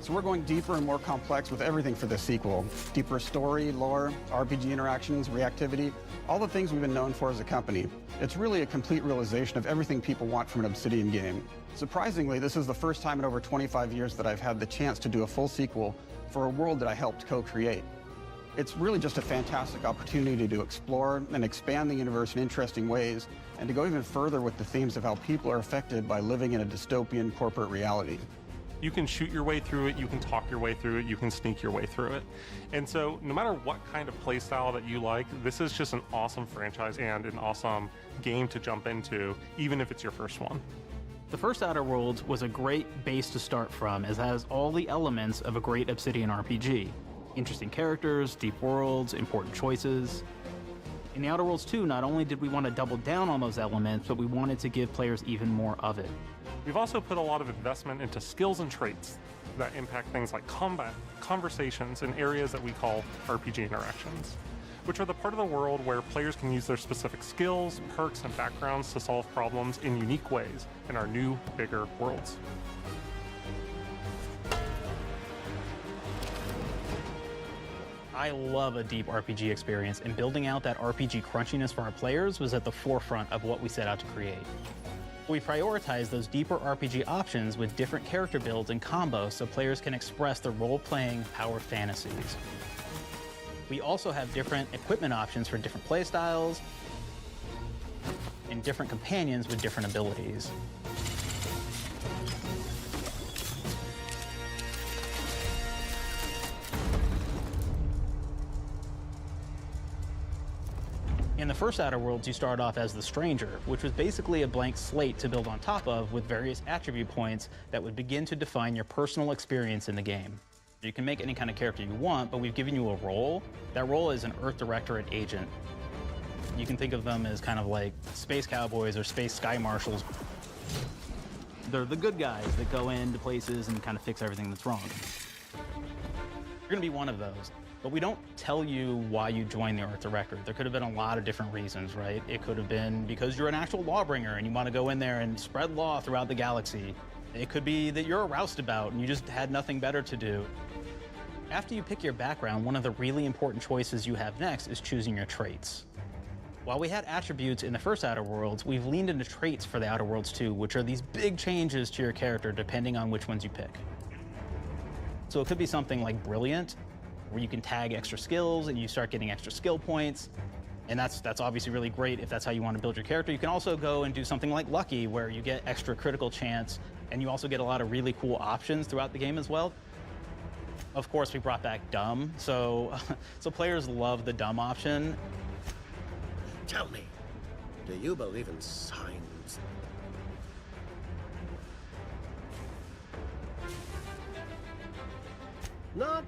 So we're going deeper and more complex with everything for this sequel. Deeper story, lore, RPG interactions, reactivity, all the things we've been known for as a company. It's really a complete realization of everything people want from an Obsidian game. Surprisingly, this is the first time in over 25 years that I've had the chance to do a full sequel for a world that I helped co-create. It's really just a fantastic opportunity to explore and expand the universe in interesting ways, and to go even further with the themes of how people are affected by living in a dystopian corporate reality. You can shoot your way through it, you can talk your way through it, you can sneak your way through it. And so no matter what kind of play style that you like, this is just an awesome franchise and an awesome game to jump into, even if it's your first one. The first Outer Worlds was a great base to start from, as it has all the elements of a great Obsidian RPG. Interesting characters, deep worlds, important choices. In the Outer Worlds 2, not only did we want to double down on those elements, but we wanted to give players even more of it. We've also put a lot of investment into skills and traits that impact things like combat, conversations, and areas that we call RPG interactions, which are the part of the world where players can use their specific skills, perks, and backgrounds to solve problems in unique ways in our new, bigger worlds. I love a deep RPG experience, and building out that RPG crunchiness for our players was at the forefront of what we set out to create. We prioritize those deeper RPG options with different character builds and combos so players can express their role-playing power fantasies. We also have different equipment options for different playstyles and different companions with different abilities. In the first Outer Worlds, you start off as the Stranger, which was basically a blank slate to build on top of with various attribute points that would begin to define your personal experience in the game. You can make any kind of character you want, but we've given you a role. That role is an Earth Directorate agent. You can think of them as kind of like space cowboys or space sky marshals. They're the good guys that go into places and kind of fix everything that's wrong. You're gonna be one of those. But we don't tell you why you joined the Earth Directorate. There could have been a lot of different reasons, right? It could have been because you're an actual lawbringer and you want to go in there and spread law throughout the galaxy. It could be that you're a roustabout and you just had nothing better to do. After you pick your background, one of the really important choices you have next is choosing your traits. While we had attributes in the first Outer Worlds, we've leaned into traits for the Outer Worlds 2, which are these big changes to your character depending on which ones you pick. So it could be something like Brilliant, where you can tag extra skills and you start getting extra skill points. And that's obviously really great if that's how you want to build your character. You can also go and do something like Lucky, where you get extra critical chance, and you also get a lot of really cool options throughout the game as well. Of course, we brought back Dumb, so players love the Dumb option. Tell me, do you believe in signs? Not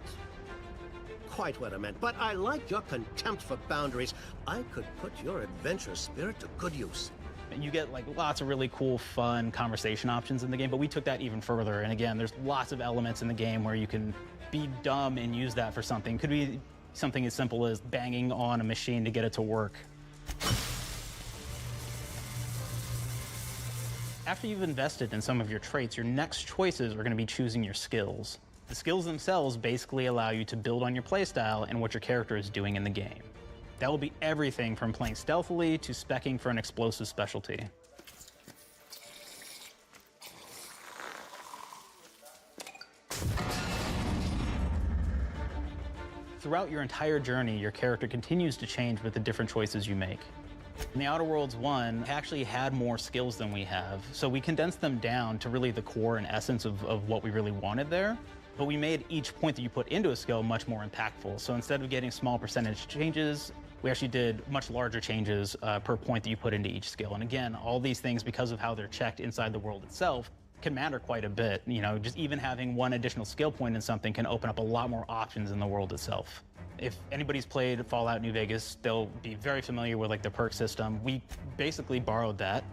quite what I meant, but I like your contempt for boundaries. I could put your adventure spirit to good use. You get like lots of really cool, fun conversation options in the game, but we took that even further. And again, there's lots of elements in the game where you can be dumb and use that for something. Could be something as simple as banging on a machine to get it to work. After you've invested in some of your traits, your next choices are going to be choosing your skills. The skills themselves basically allow you to build on your playstyle and what your character is doing in the game. That will be everything from playing stealthily to speccing for an explosive specialty. throughout your entire journey, your character continues to change with the different choices you make. In the Outer Worlds 1, actually had more skills than we have, so we condensed them down to really the core and essence of what we really wanted there. But we made each point that you put into a skill much more impactful. So instead of getting small percentage changes, we actually did much larger changes per point that you put into each skill. And again, all these things, because of how they're checked inside the world itself, can matter quite a bit. You know, just even having one additional skill point in something can open up a lot more options in the world itself. If anybody's played Fallout New Vegas, they'll be very familiar with like the perk system. We basically borrowed that,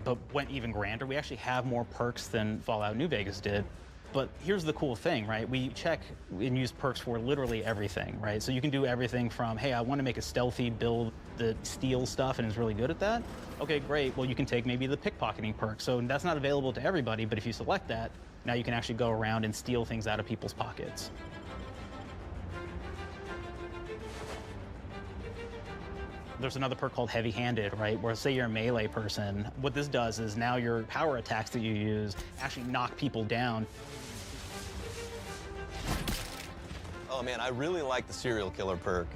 but went even grander. We actually have more perks than Fallout New Vegas did. But here's the cool thing, right? We check and use perks for literally everything, right? So you can do everything from, hey, I want to make a stealthy build that steals stuff and is really good at that. Okay, great. Well, you can take maybe the pickpocketing perk. So that's not available to everybody, but if you select that, now you can actually go around and steal things out of people's pockets. There's another perk called heavy-handed, right? Where say you're a melee person, what this does is now your power attacks that you use actually knock people down. Oh man, I really like the serial killer perk.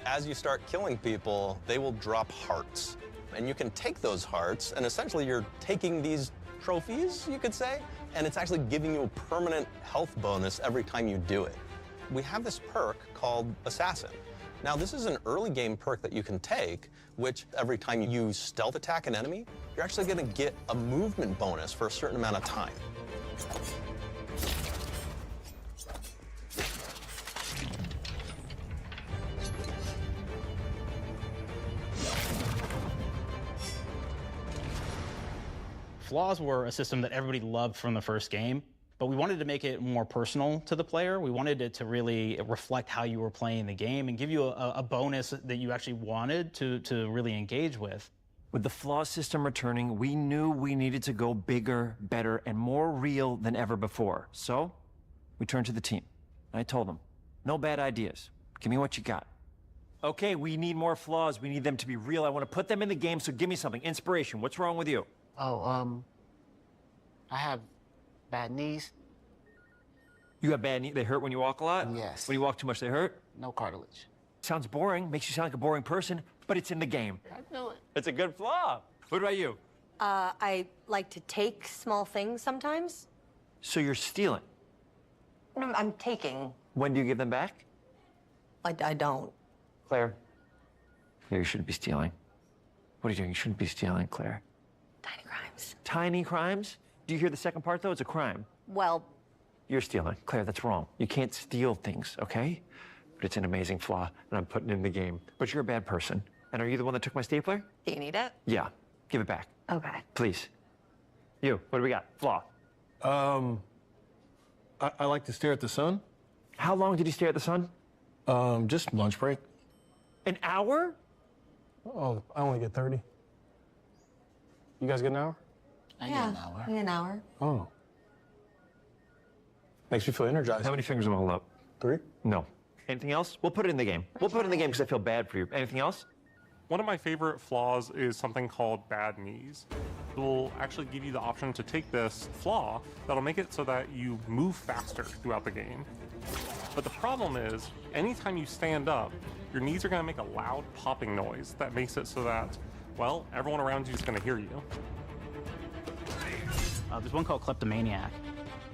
As you start killing people, they will drop hearts. And you can take those hearts, and essentially you're taking these trophies, you could say, and it's actually giving you a permanent health bonus every time you do it. We have this perk called Assassin. Now, this is an early game perk that you can take, which every time you stealth attack an enemy, you're actually going to get a movement bonus for a certain amount of time. Flaws were a system that everybody loved from the first game, but we wanted to make it more personal to the player. We wanted it to really reflect how you were playing the game and give you a bonus that you actually wanted to really engage with. With the flaw system returning, we knew we needed to go bigger, better, and more real than ever before. So, we turned to the team. I told them, no bad ideas. Give me what you got. Okay, we need more flaws. We need them to be real. I want to put them in the game, so give me something. Inspiration. What's wrong with you? Oh, I have bad knees. You have bad knees? They hurt when you walk a lot? Yes. When you walk too much, they hurt? No cartilage. Sounds boring. Makes you sound like a boring person, but it's in the game. I know it. It's a good flaw. What about you? I like to take small things sometimes. So you're stealing? No, I'm taking. When do you give them back? I don't. Claire. Yeah, you shouldn't be stealing. What are you doing? You shouldn't be stealing, Claire. Tiny crimes. Tiny crimes? Do you hear the second part, though? It's a crime. Well, You're stealing. Claire, that's wrong. You can't steal things, okay? But it's an amazing flaw, and I'm putting it in the game. But you're a bad person. And are you the one that took my stapler? do you need it? Yeah. Give it back. Okay. Please. You, what do we got? Flaw. I like to stare at the sun. How long did you stare at the sun? Just lunch break. An hour? Oh, I only get 30. You guys get an hour? I get an hour. An hour. Oh. Makes me feel energized. How many fingers am I holding up? 3. No. Anything else? We'll put it in the game. We'll put it in the game because I feel bad for you. Anything else? One of my favorite flaws is something called bad knees. It will actually give you the option to take this flaw that'll make it so that you move faster throughout the game. But the problem is, anytime you stand up, your knees are going to make a loud popping noise that makes it so that, well, everyone around you is going to hear you. There's one called Kleptomaniac.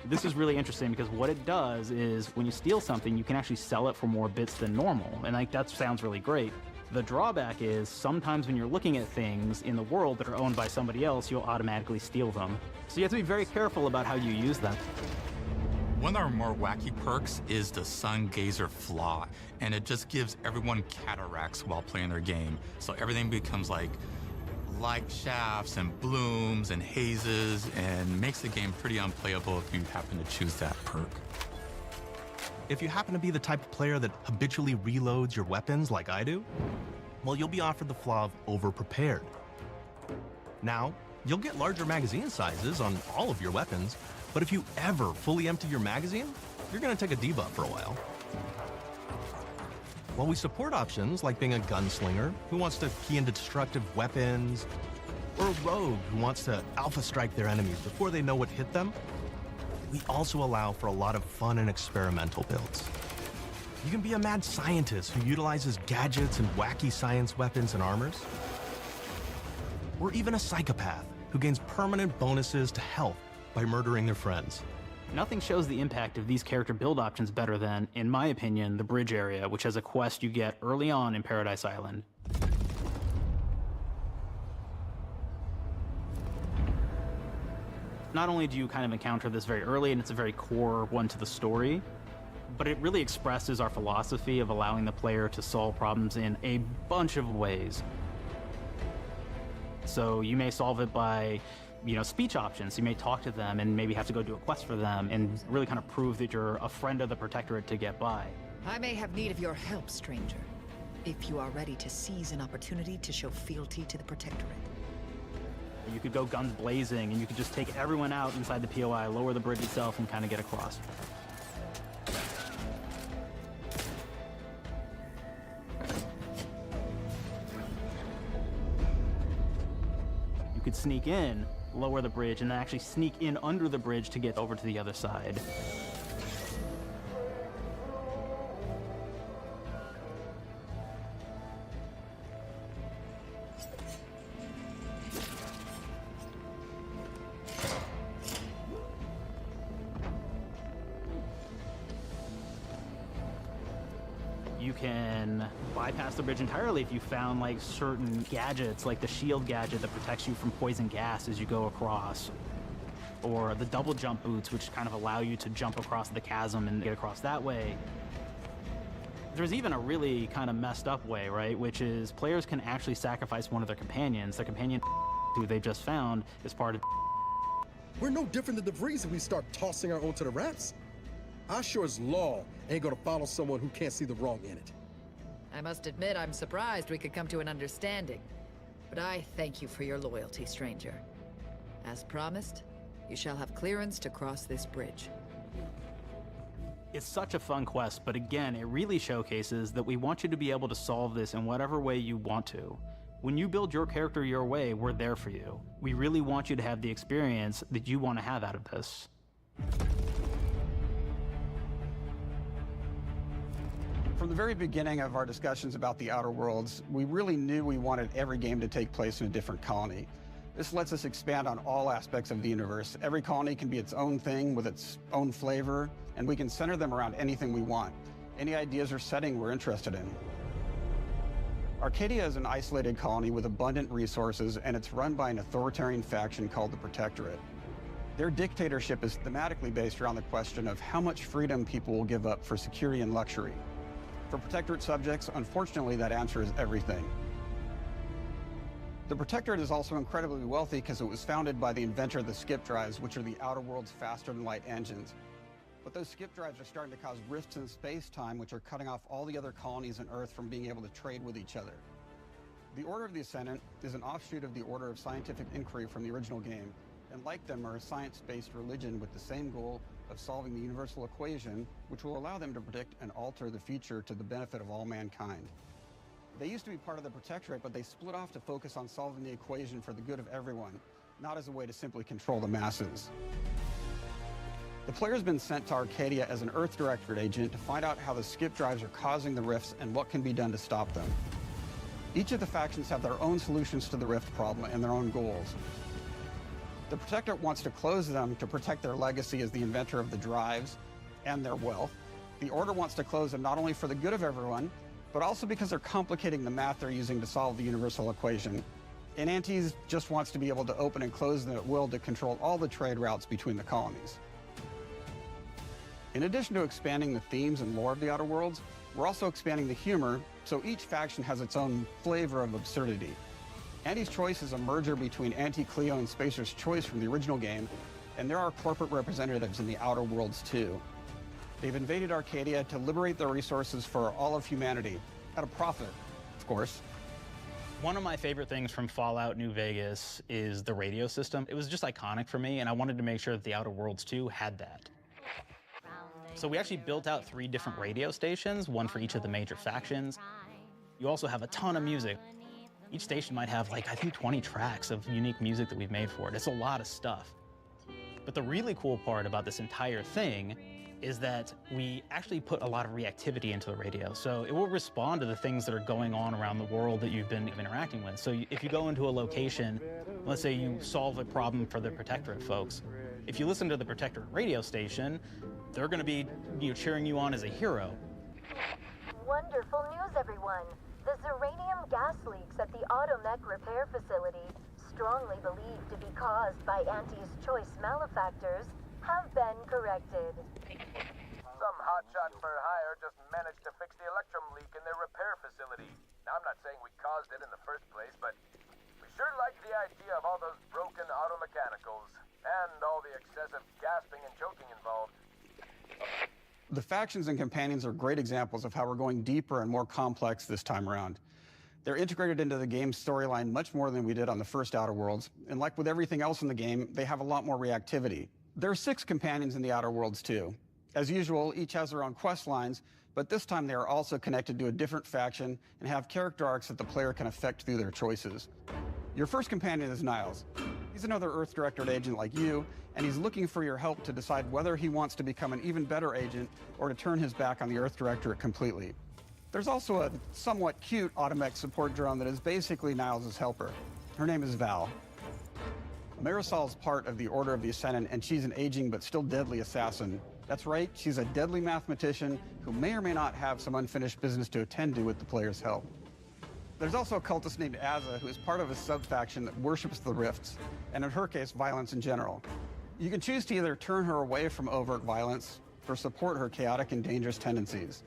This is really interesting because what it does is when you steal something, you can actually sell it for more bits than normal. And like that sounds really great. The drawback is sometimes when you're looking at things in the world that are owned by somebody else, you'll automatically steal them. So you have to be very careful about how you use them. One of our more wacky perks is the Sun Gazer Flaw, and it just gives everyone cataracts while playing their game. So everything becomes like light shafts and blooms and hazes, and makes the game pretty unplayable if you happen to choose that perk. If you happen to be the type of player that habitually reloads your weapons like I do, well, you'll be offered the flaw of over-prepared. Now, you'll get larger magazine sizes on all of your weapons, but if you ever fully empty your magazine, you're gonna take a debuff for a while. While we support options like being a gunslinger who wants to key into destructive weapons, or a rogue who wants to alpha strike their enemies before they know what hit them, we also allow for a lot of fun and experimental builds. You can be a mad scientist who utilizes gadgets and wacky science weapons and armors. Or even a psychopath who gains permanent bonuses to health by murdering their friends. Nothing shows the impact of these character build options better than, in my opinion, the bridge area, which has a quest you get early on in Paradise Island. Not only do you kind of encounter this very early, and it's a very core one to the story, but it really expresses our philosophy of allowing the player to solve problems in a bunch of ways. So you may solve it by, speech options. You may talk to them and maybe have to go do a quest for them and really kind of prove that you're a friend of the Protectorate to get by. I may have need of your help, stranger, if you are ready to seize an opportunity to show fealty to the Protectorate. You could go guns blazing and you could just take everyone out inside the POI, lower the bridge itself, and kind of get across. You could sneak in, lower the bridge, and then actually sneak in under the bridge to get over to the other side. You can bypass the bridge entirely if you found like certain gadgets, like the shield gadget that protects you from poison gas as you go across, or the double jump boots, which kind of allow you to jump across the chasm and get across that way. There's even a really kind of messed up way, right? Which is players can actually sacrifice one of their companions. Their companion who they just found is part of. We're no different than the Vrees if we start tossing our own to the raps. I sure as law ain't gonna follow someone who can't see the wrong in it. I must admit, I'm surprised we could come to an understanding. But I thank you for your loyalty, stranger. As promised, you shall have clearance to cross this bridge. It's such a fun quest, but again, it really showcases that we want you to be able to solve this in whatever way you want to. When you build your character your way, we're there for you. We really want you to have the experience that you want to have out of this. From the very beginning of our discussions about the Outer Worlds, we really knew we wanted every game to take place in a different colony. This lets us expand on all aspects of the universe. Every colony can be its own thing with its own flavor, and we can center them around anything we want, any ideas or setting we're interested in. Arcadia is an isolated colony with abundant resources, and it's run by an authoritarian faction called the Protectorate. Their dictatorship is thematically based around the question of how much freedom people will give up for security and luxury. For Protectorate subjects, unfortunately, that answer is everything. The Protectorate is also incredibly wealthy because it was founded by the inventor of the skip drives, which are the Outer World's faster-than-light engines. But those skip drives are starting to cause rifts in space-time, which are cutting off all the other colonies on Earth from being able to trade with each other. The Order of the Ascendant is an offshoot of the Order of Scientific Inquiry from the original game, and like them are a science-based religion with the same goal of solving the universal equation, which will allow them to predict and alter the future to the benefit of all mankind. They used to be part of the Protectorate, but they split off to focus on solving the equation for the good of everyone, not as a way to simply control the masses. The player's been sent to Arcadia as an Earth Directorate agent to find out how the skip drives are causing the rifts and what can be done to stop them. Each of the factions have their own solutions to the rift problem and their own goals. The Protectorate wants to close them to protect their legacy as the inventor of the drives and their wealth. The Order wants to close them not only for the good of everyone, but also because they're complicating the math they're using to solve the universal equation. And Antes just wants to be able to open and close them at will to control all the trade routes between the colonies. In addition to expanding the themes and lore of the Outer Worlds, we're also expanding the humor, so each faction has its own flavor of absurdity. Anti's Choice is a merger between Anti-Cleo and Spacer's Choice from the original game, and there are corporate representatives in the Outer Worlds too. They've invaded Arcadia to liberate their resources for all of humanity, at a profit, of course. One of my favorite things from Fallout New Vegas is the radio system. It was just iconic for me, and I wanted to make sure that the Outer Worlds 2 had that. So we actually built out 3 different radio stations, one for each of the major factions. You also have a ton of music. Each station might have, like, I think 20 tracks of unique music that we've made for it. It's a lot of stuff. But the really cool part about this entire thing is that we actually put a lot of reactivity into the radio. So it will respond to the things that are going on around the world that you've been interacting with. So if you go into a location, let's say you solve a problem for the Protectorate folks, if you listen to the Protectorate radio station, they're going to be cheering you on as a hero. Wonderful news, everyone. The Zeranium gas leaks at the Automech repair facility, strongly believed to be caused by Auntie's Choice malefactors, have been corrected. Some hotshot for hire just managed to fix the electrum leak in their repair facility. Now, I'm not saying we caused it in the first place, but we sure like the idea of all those broken auto mechanicals and all the excessive gasping and choking involved. The factions and companions are great examples of how we're going deeper and more complex this time around. They're integrated into the game's storyline much more than we did on the first Outer Worlds, and like with everything else in the game, they have a lot more reactivity. There are 6 companions in the Outer Worlds too. As usual, each has their own quest lines, but this time they are also connected to a different faction and have character arcs that the player can affect through their choices. Your first companion is Niles. He's another Earth Directorate agent like you, and he's looking for your help to decide whether he wants to become an even better agent or to turn his back on the Earth Directorate completely. There's also a somewhat cute Automech support drone that is basically Niles' helper. Her name is Val. Marisol's part of the Order of the Ascendant, and she's an aging but still deadly assassin. That's right, she's a deadly mathematician who may or may not have some unfinished business to attend to with the player's help. There's also a cultist named Azza, who is part of a sub-faction that worships the rifts, and in her case, violence in general. You can choose to either turn her away from overt violence or support her chaotic and dangerous tendencies.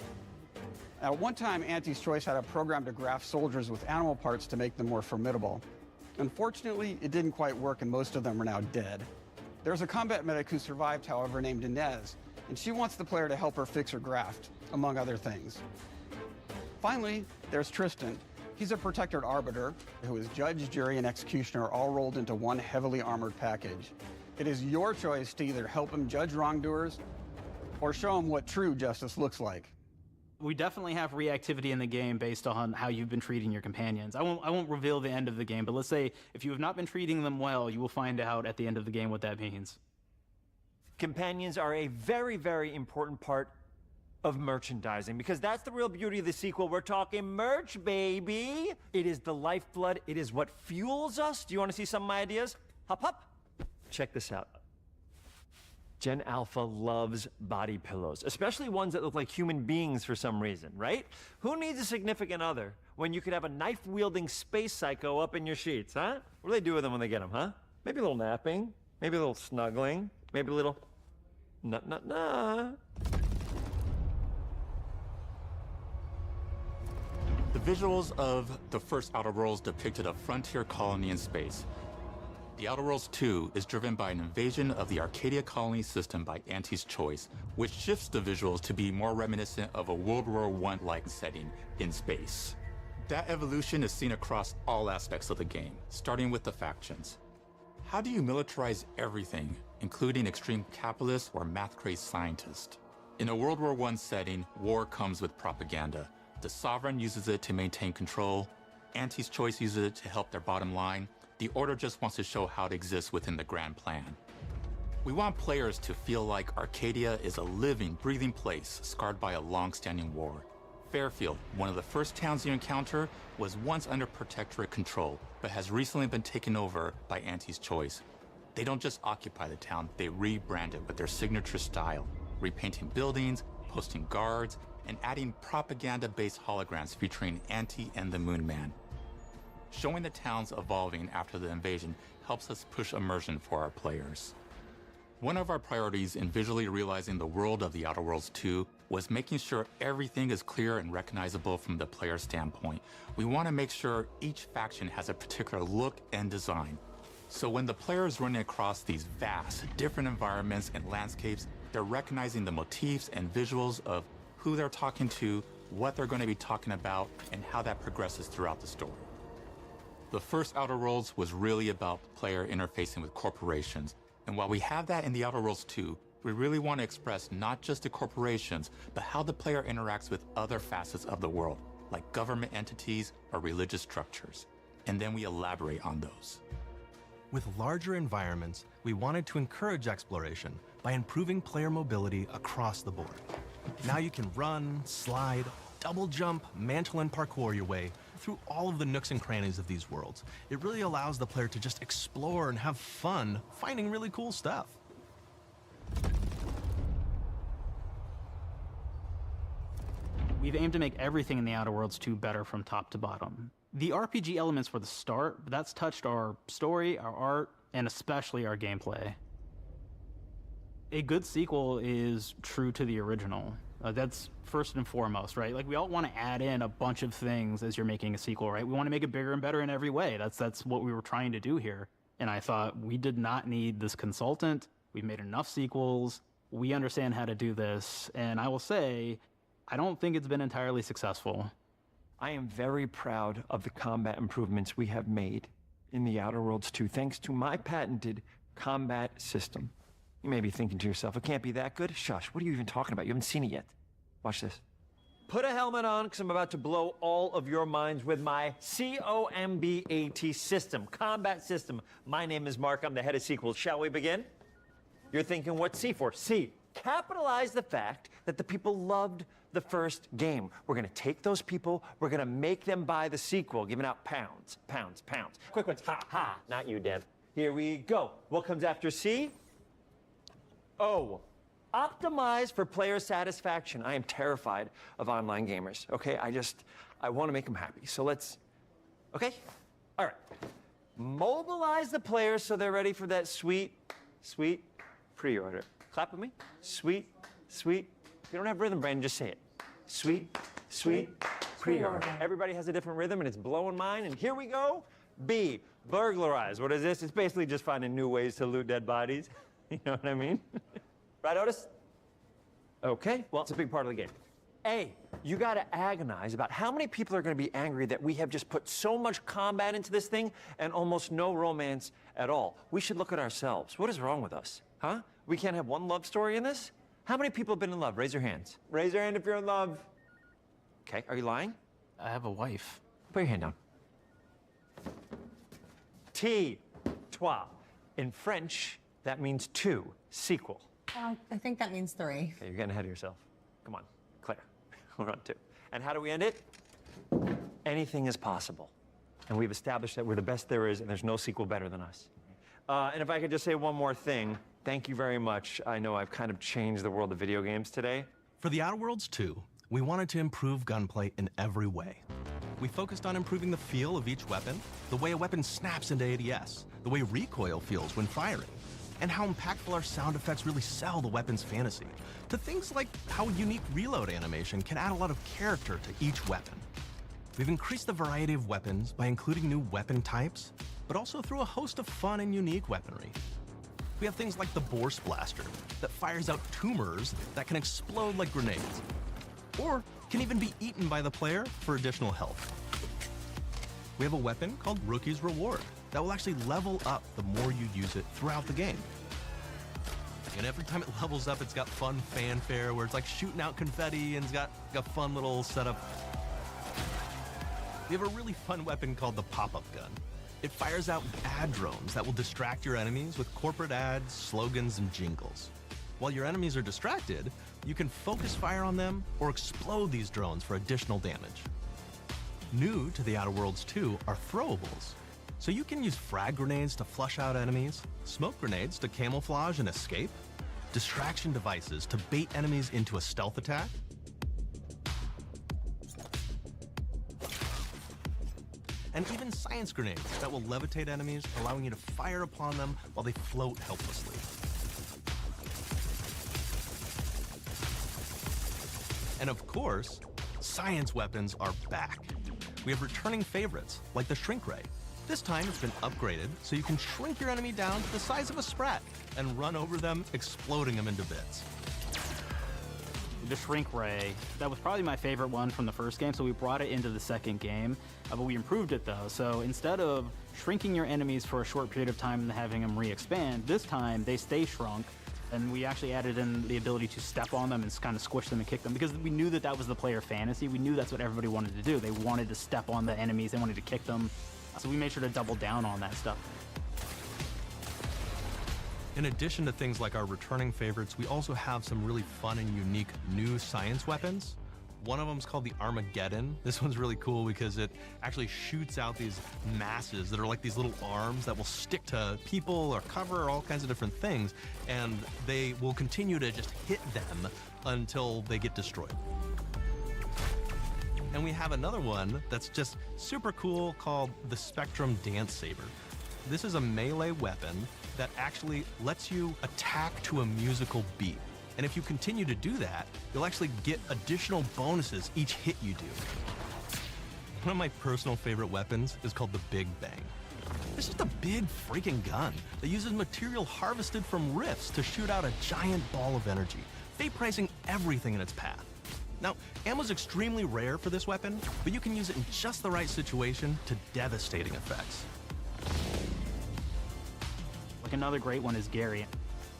Now, at one time, Auntie's Choice had a program to graft soldiers with animal parts to make them more formidable. Unfortunately, it didn't quite work, and most of them are now dead. There's a combat medic who survived, however, named Inez, and she wants the player to help her fix her graft, among other things. Finally, there's Tristan. He's a Protectorate Arbiter who is judge, jury, and executioner all rolled into one heavily armored package. It is your choice to either help him judge wrongdoers or show him what true justice looks like. We definitely have reactivity in the game based on how you've been treating your companions. I won't reveal the end of the game, but let's say if you have not been treating them well, you will find out at the end of the game what that means. Companions are a very, very important part of merchandising, because that's the real beauty of the sequel. We're talking merch, baby. It is the lifeblood. It is what fuels us. Do you want to see some of my ideas? Hop, hop. Check this out. Gen Alpha loves body pillows, especially ones that look like human beings for some reason, right? Who needs a significant other when you could have a knife-wielding space psycho up in your sheets, huh? What do they do with them when they get them, huh? Maybe a little napping, maybe a little snuggling, maybe a little nut. The visuals of the first Outer Worlds depicted a frontier colony in space. The Outer Worlds 2 is driven by an invasion of the Arcadia colony system by Auntie's Choice, which shifts the visuals to be more reminiscent of a World War I-like setting in space. That evolution is seen across all aspects of the game, starting with the factions. How do you militarize everything, including extreme capitalists or math-crazed scientists? In a World War I setting, war comes with propaganda. The Sovereign uses it to maintain control. Auntie's Choice uses it to help their bottom line. The Order just wants to show how it exists within the grand plan. We want players to feel like Arcadia is a living, breathing place scarred by a long-standing war. Fairfield, one of the first towns you encounter, was once under Protectorate control, but has recently been taken over by Auntie's Choice. They don't just occupy the town, they rebrand it with their signature style, repainting buildings, posting guards, and adding propaganda-based holograms featuring Auntie and the Moon Man. Showing the towns evolving after the invasion helps us push immersion for our players. One of our priorities in visually realizing the world of the Outer Worlds 2 was making sure everything is clear and recognizable from the player standpoint. We want to make sure each faction has a particular look and design. So when the player is running across these vast, different environments and landscapes, they're recognizing the motifs and visuals of who they're talking to, what they're going to be talking about, and how that progresses throughout the story. The first Outer Worlds was really about the player interfacing with corporations. And while we have that in the Outer Worlds 2, we really want to express not just the corporations, but how the player interacts with other facets of the world, like government entities or religious structures. And then we elaborate on those. With larger environments, we wanted to encourage exploration by improving player mobility across the board. Now you can run, slide, double jump, mantle, and parkour your way through all of the nooks and crannies of these worlds. It really allows the player to just explore and have fun finding really cool stuff. We've aimed to make everything in the Outer Worlds 2 better from top to bottom. The RPG elements were the start, but that's touched our story, our art, and especially our gameplay. A good sequel is true to the original. That's first and foremost, right? Like, we all want to add in a bunch of things as you're making a sequel, right? We want to make it bigger and better in every way. That's what we were trying to do here. And I thought, we did not need this consultant. We've made enough sequels. We understand how to do this. And I will say, I don't think it's been entirely successful. I am very proud of the combat improvements we have made in the Outer Worlds 2, thanks to my patented combat system. You may be thinking to yourself, it can't be that good? Shush, what are you even talking about? You haven't seen it yet. Watch this. Put a helmet on, because I'm about to blow all of your minds with my COMBAT system, combat system. My name is Mark, I'm the head of sequels. Shall we begin? You're thinking, what's C for? C, capitalize the fact that the people loved the first game. We're gonna take those people, we're gonna make them buy the sequel, giving out pounds, pounds, pounds. Quick ones, ha, ha, not you, Dev. Here we go. What comes after C? O, optimize for player satisfaction. I am terrified of online gamers, okay? I wanna make them happy, so let's, okay? All right. Mobilize the players so they're ready for that sweet, sweet pre-order. Clap with me. Sweet, sweet. If you don't have rhythm, Brandon, just say it. Sweet, sweet pre-order. Everybody has a different rhythm, and it's blowing mine, and here we go. B, burglarize. What is this? It's basically just finding new ways to loot dead bodies. You know what I mean? Right, Otis? Okay, well, it's a big part of the game. A, you gotta agonize about how many people are gonna be angry that we have just put so much combat into this thing and almost no romance at all. We should look at ourselves. What is wrong with us, huh? We can't have one love story in this? How many people have been in love? Raise your hands. Raise your hand if you're in love. Okay, are you lying? I have a wife. Put your hand down. T, toi. In French, that means two, sequel. I think that means 3. Okay, you're getting ahead of yourself. Come on, Claire. We're on 2. And how do we end it? Anything is possible. And we've established that we're the best there is, and there's no sequel better than us. And if I could just say one more thing, thank you very much. I know I've kind of changed the world of video games today. For the Outer Worlds 2, we wanted to improve gunplay in every way. We focused on improving the feel of each weapon, the way a weapon snaps into ADS, the way recoil feels when firing, and how impactful our sound effects really sell the weapon's fantasy, to things like how unique reload animation can add a lot of character to each weapon. We've increased the variety of weapons by including new weapon types, but also through a host of fun and unique weaponry. We have things like the Bourse Blaster that fires out tumors that can explode like grenades, or can even be eaten by the player for additional health. We have a weapon called Rookie's Reward that will actually level up the more you use it throughout the game. And every time it levels up, it's got fun fanfare where it's like shooting out confetti and it's got a fun little setup. We have a really fun weapon called the Pop-Up Gun. It fires out ad drones that will distract your enemies with corporate ads, slogans, and jingles. While your enemies are distracted, you can focus fire on them or explode these drones for additional damage. New to the Outer Worlds 2 are throwables. So you can use frag grenades to flush out enemies, smoke grenades to camouflage and escape, distraction devices to bait enemies into a stealth attack, and even science grenades that will levitate enemies, allowing you to fire upon them while they float helplessly. And of course, science weapons are back. We have returning favorites, like the Shrink Ray. This time it's been upgraded so you can shrink your enemy down to the size of a sprat and run over them, exploding them into bits. The Shrink Ray, that was probably my favorite one from the first game, so we brought it into the second game, but we improved it though. So instead of shrinking your enemies for a short period of time and having them re-expand, this time they stay shrunk, and we actually added in the ability to step on them and kind of squish them and kick them, because we knew that that was the player fantasy. We knew that's what everybody wanted to do. They wanted to step on the enemies, they wanted to kick them, so we made sure to double down on that stuff. In addition to things like our returning favorites, we also have some really fun and unique new science weapons. One of them is called the Armageddon. This one's really cool because it actually shoots out these masses that are like these little arms that will stick to people or cover or all kinds of different things, and they will continue to just hit them until they get destroyed. And we have another one that's just super cool called the Spectrum Dance Saber. This is a melee weapon that actually lets you attack to a musical beat. And if you continue to do that, you'll actually get additional bonuses each hit you do. One of my personal favorite weapons is called the Big Bang. It's just a big freaking gun that uses material harvested from rifts to shoot out a giant ball of energy, vaporizing everything in its path. Now, ammo's extremely rare for this weapon, but you can use it in just the right situation to devastating effects. Like another great one is Gary.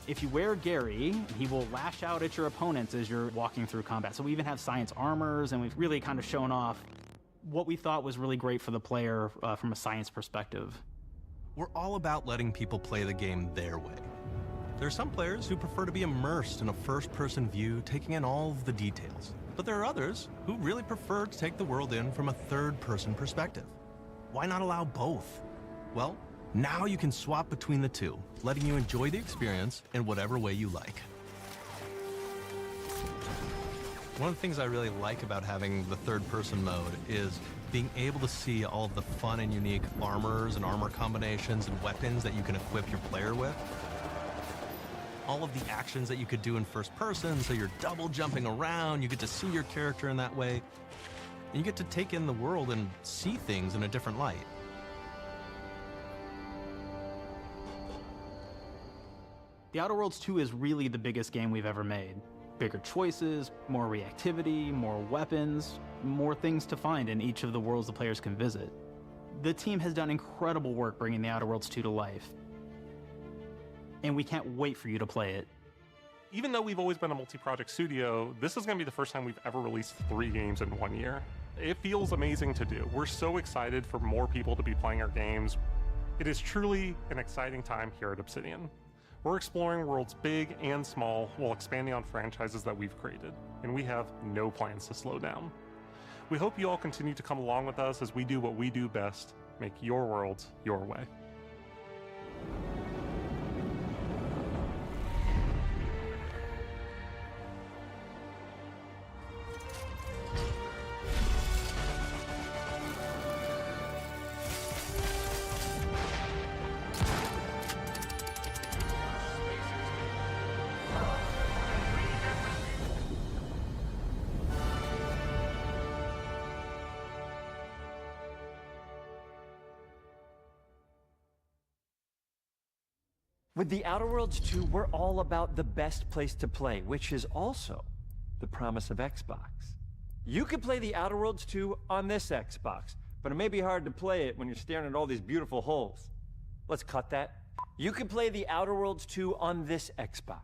If you wear Gary, he will lash out at your opponents as you're walking through combat. So we even have science armors, and we've really kind of shown off what we thought was really great for the player from a science perspective. We're all about letting people play the game their way. There are some players who prefer to be immersed in a first-person view, taking in all of the details. But there are others who really prefer to take the world in from a third-person perspective. Why not allow both? Well, now you can swap between the two, letting you enjoy the experience in whatever way you like. One of the things I really like about having the third-person mode is being able to see all of the fun and unique armors and armor combinations and weapons that you can equip your player with. All of the actions that you could do in first person, so you're double jumping around, you get to see your character in that way, and you get to take in the world and see things in a different light. The Outer Worlds 2 is really the biggest game we've ever made. Bigger choices, more reactivity, more weapons, more things to find in each of the worlds the players can visit. The team has done incredible work bringing the Outer Worlds 2 to life, and we can't wait for you to play it. Even though we've always been a multi-project studio, this is going to be the first time we've ever released 3 games in 1 year. It feels amazing to do. We're so excited for more people to be playing our games. It is truly an exciting time here at Obsidian. We're exploring worlds big and small while expanding on franchises that we've created, and we have no plans to slow down. We hope you all continue to come along with us as we do what we do best, make your worlds your way. With the Outer Worlds 2, we're all about the best place to play, which is also the promise of Xbox. You could play the Outer Worlds 2 on this Xbox, but it may be hard to play it when you're staring at all these beautiful holes. Let's cut that. You could play the Outer Worlds 2 on this Xbox.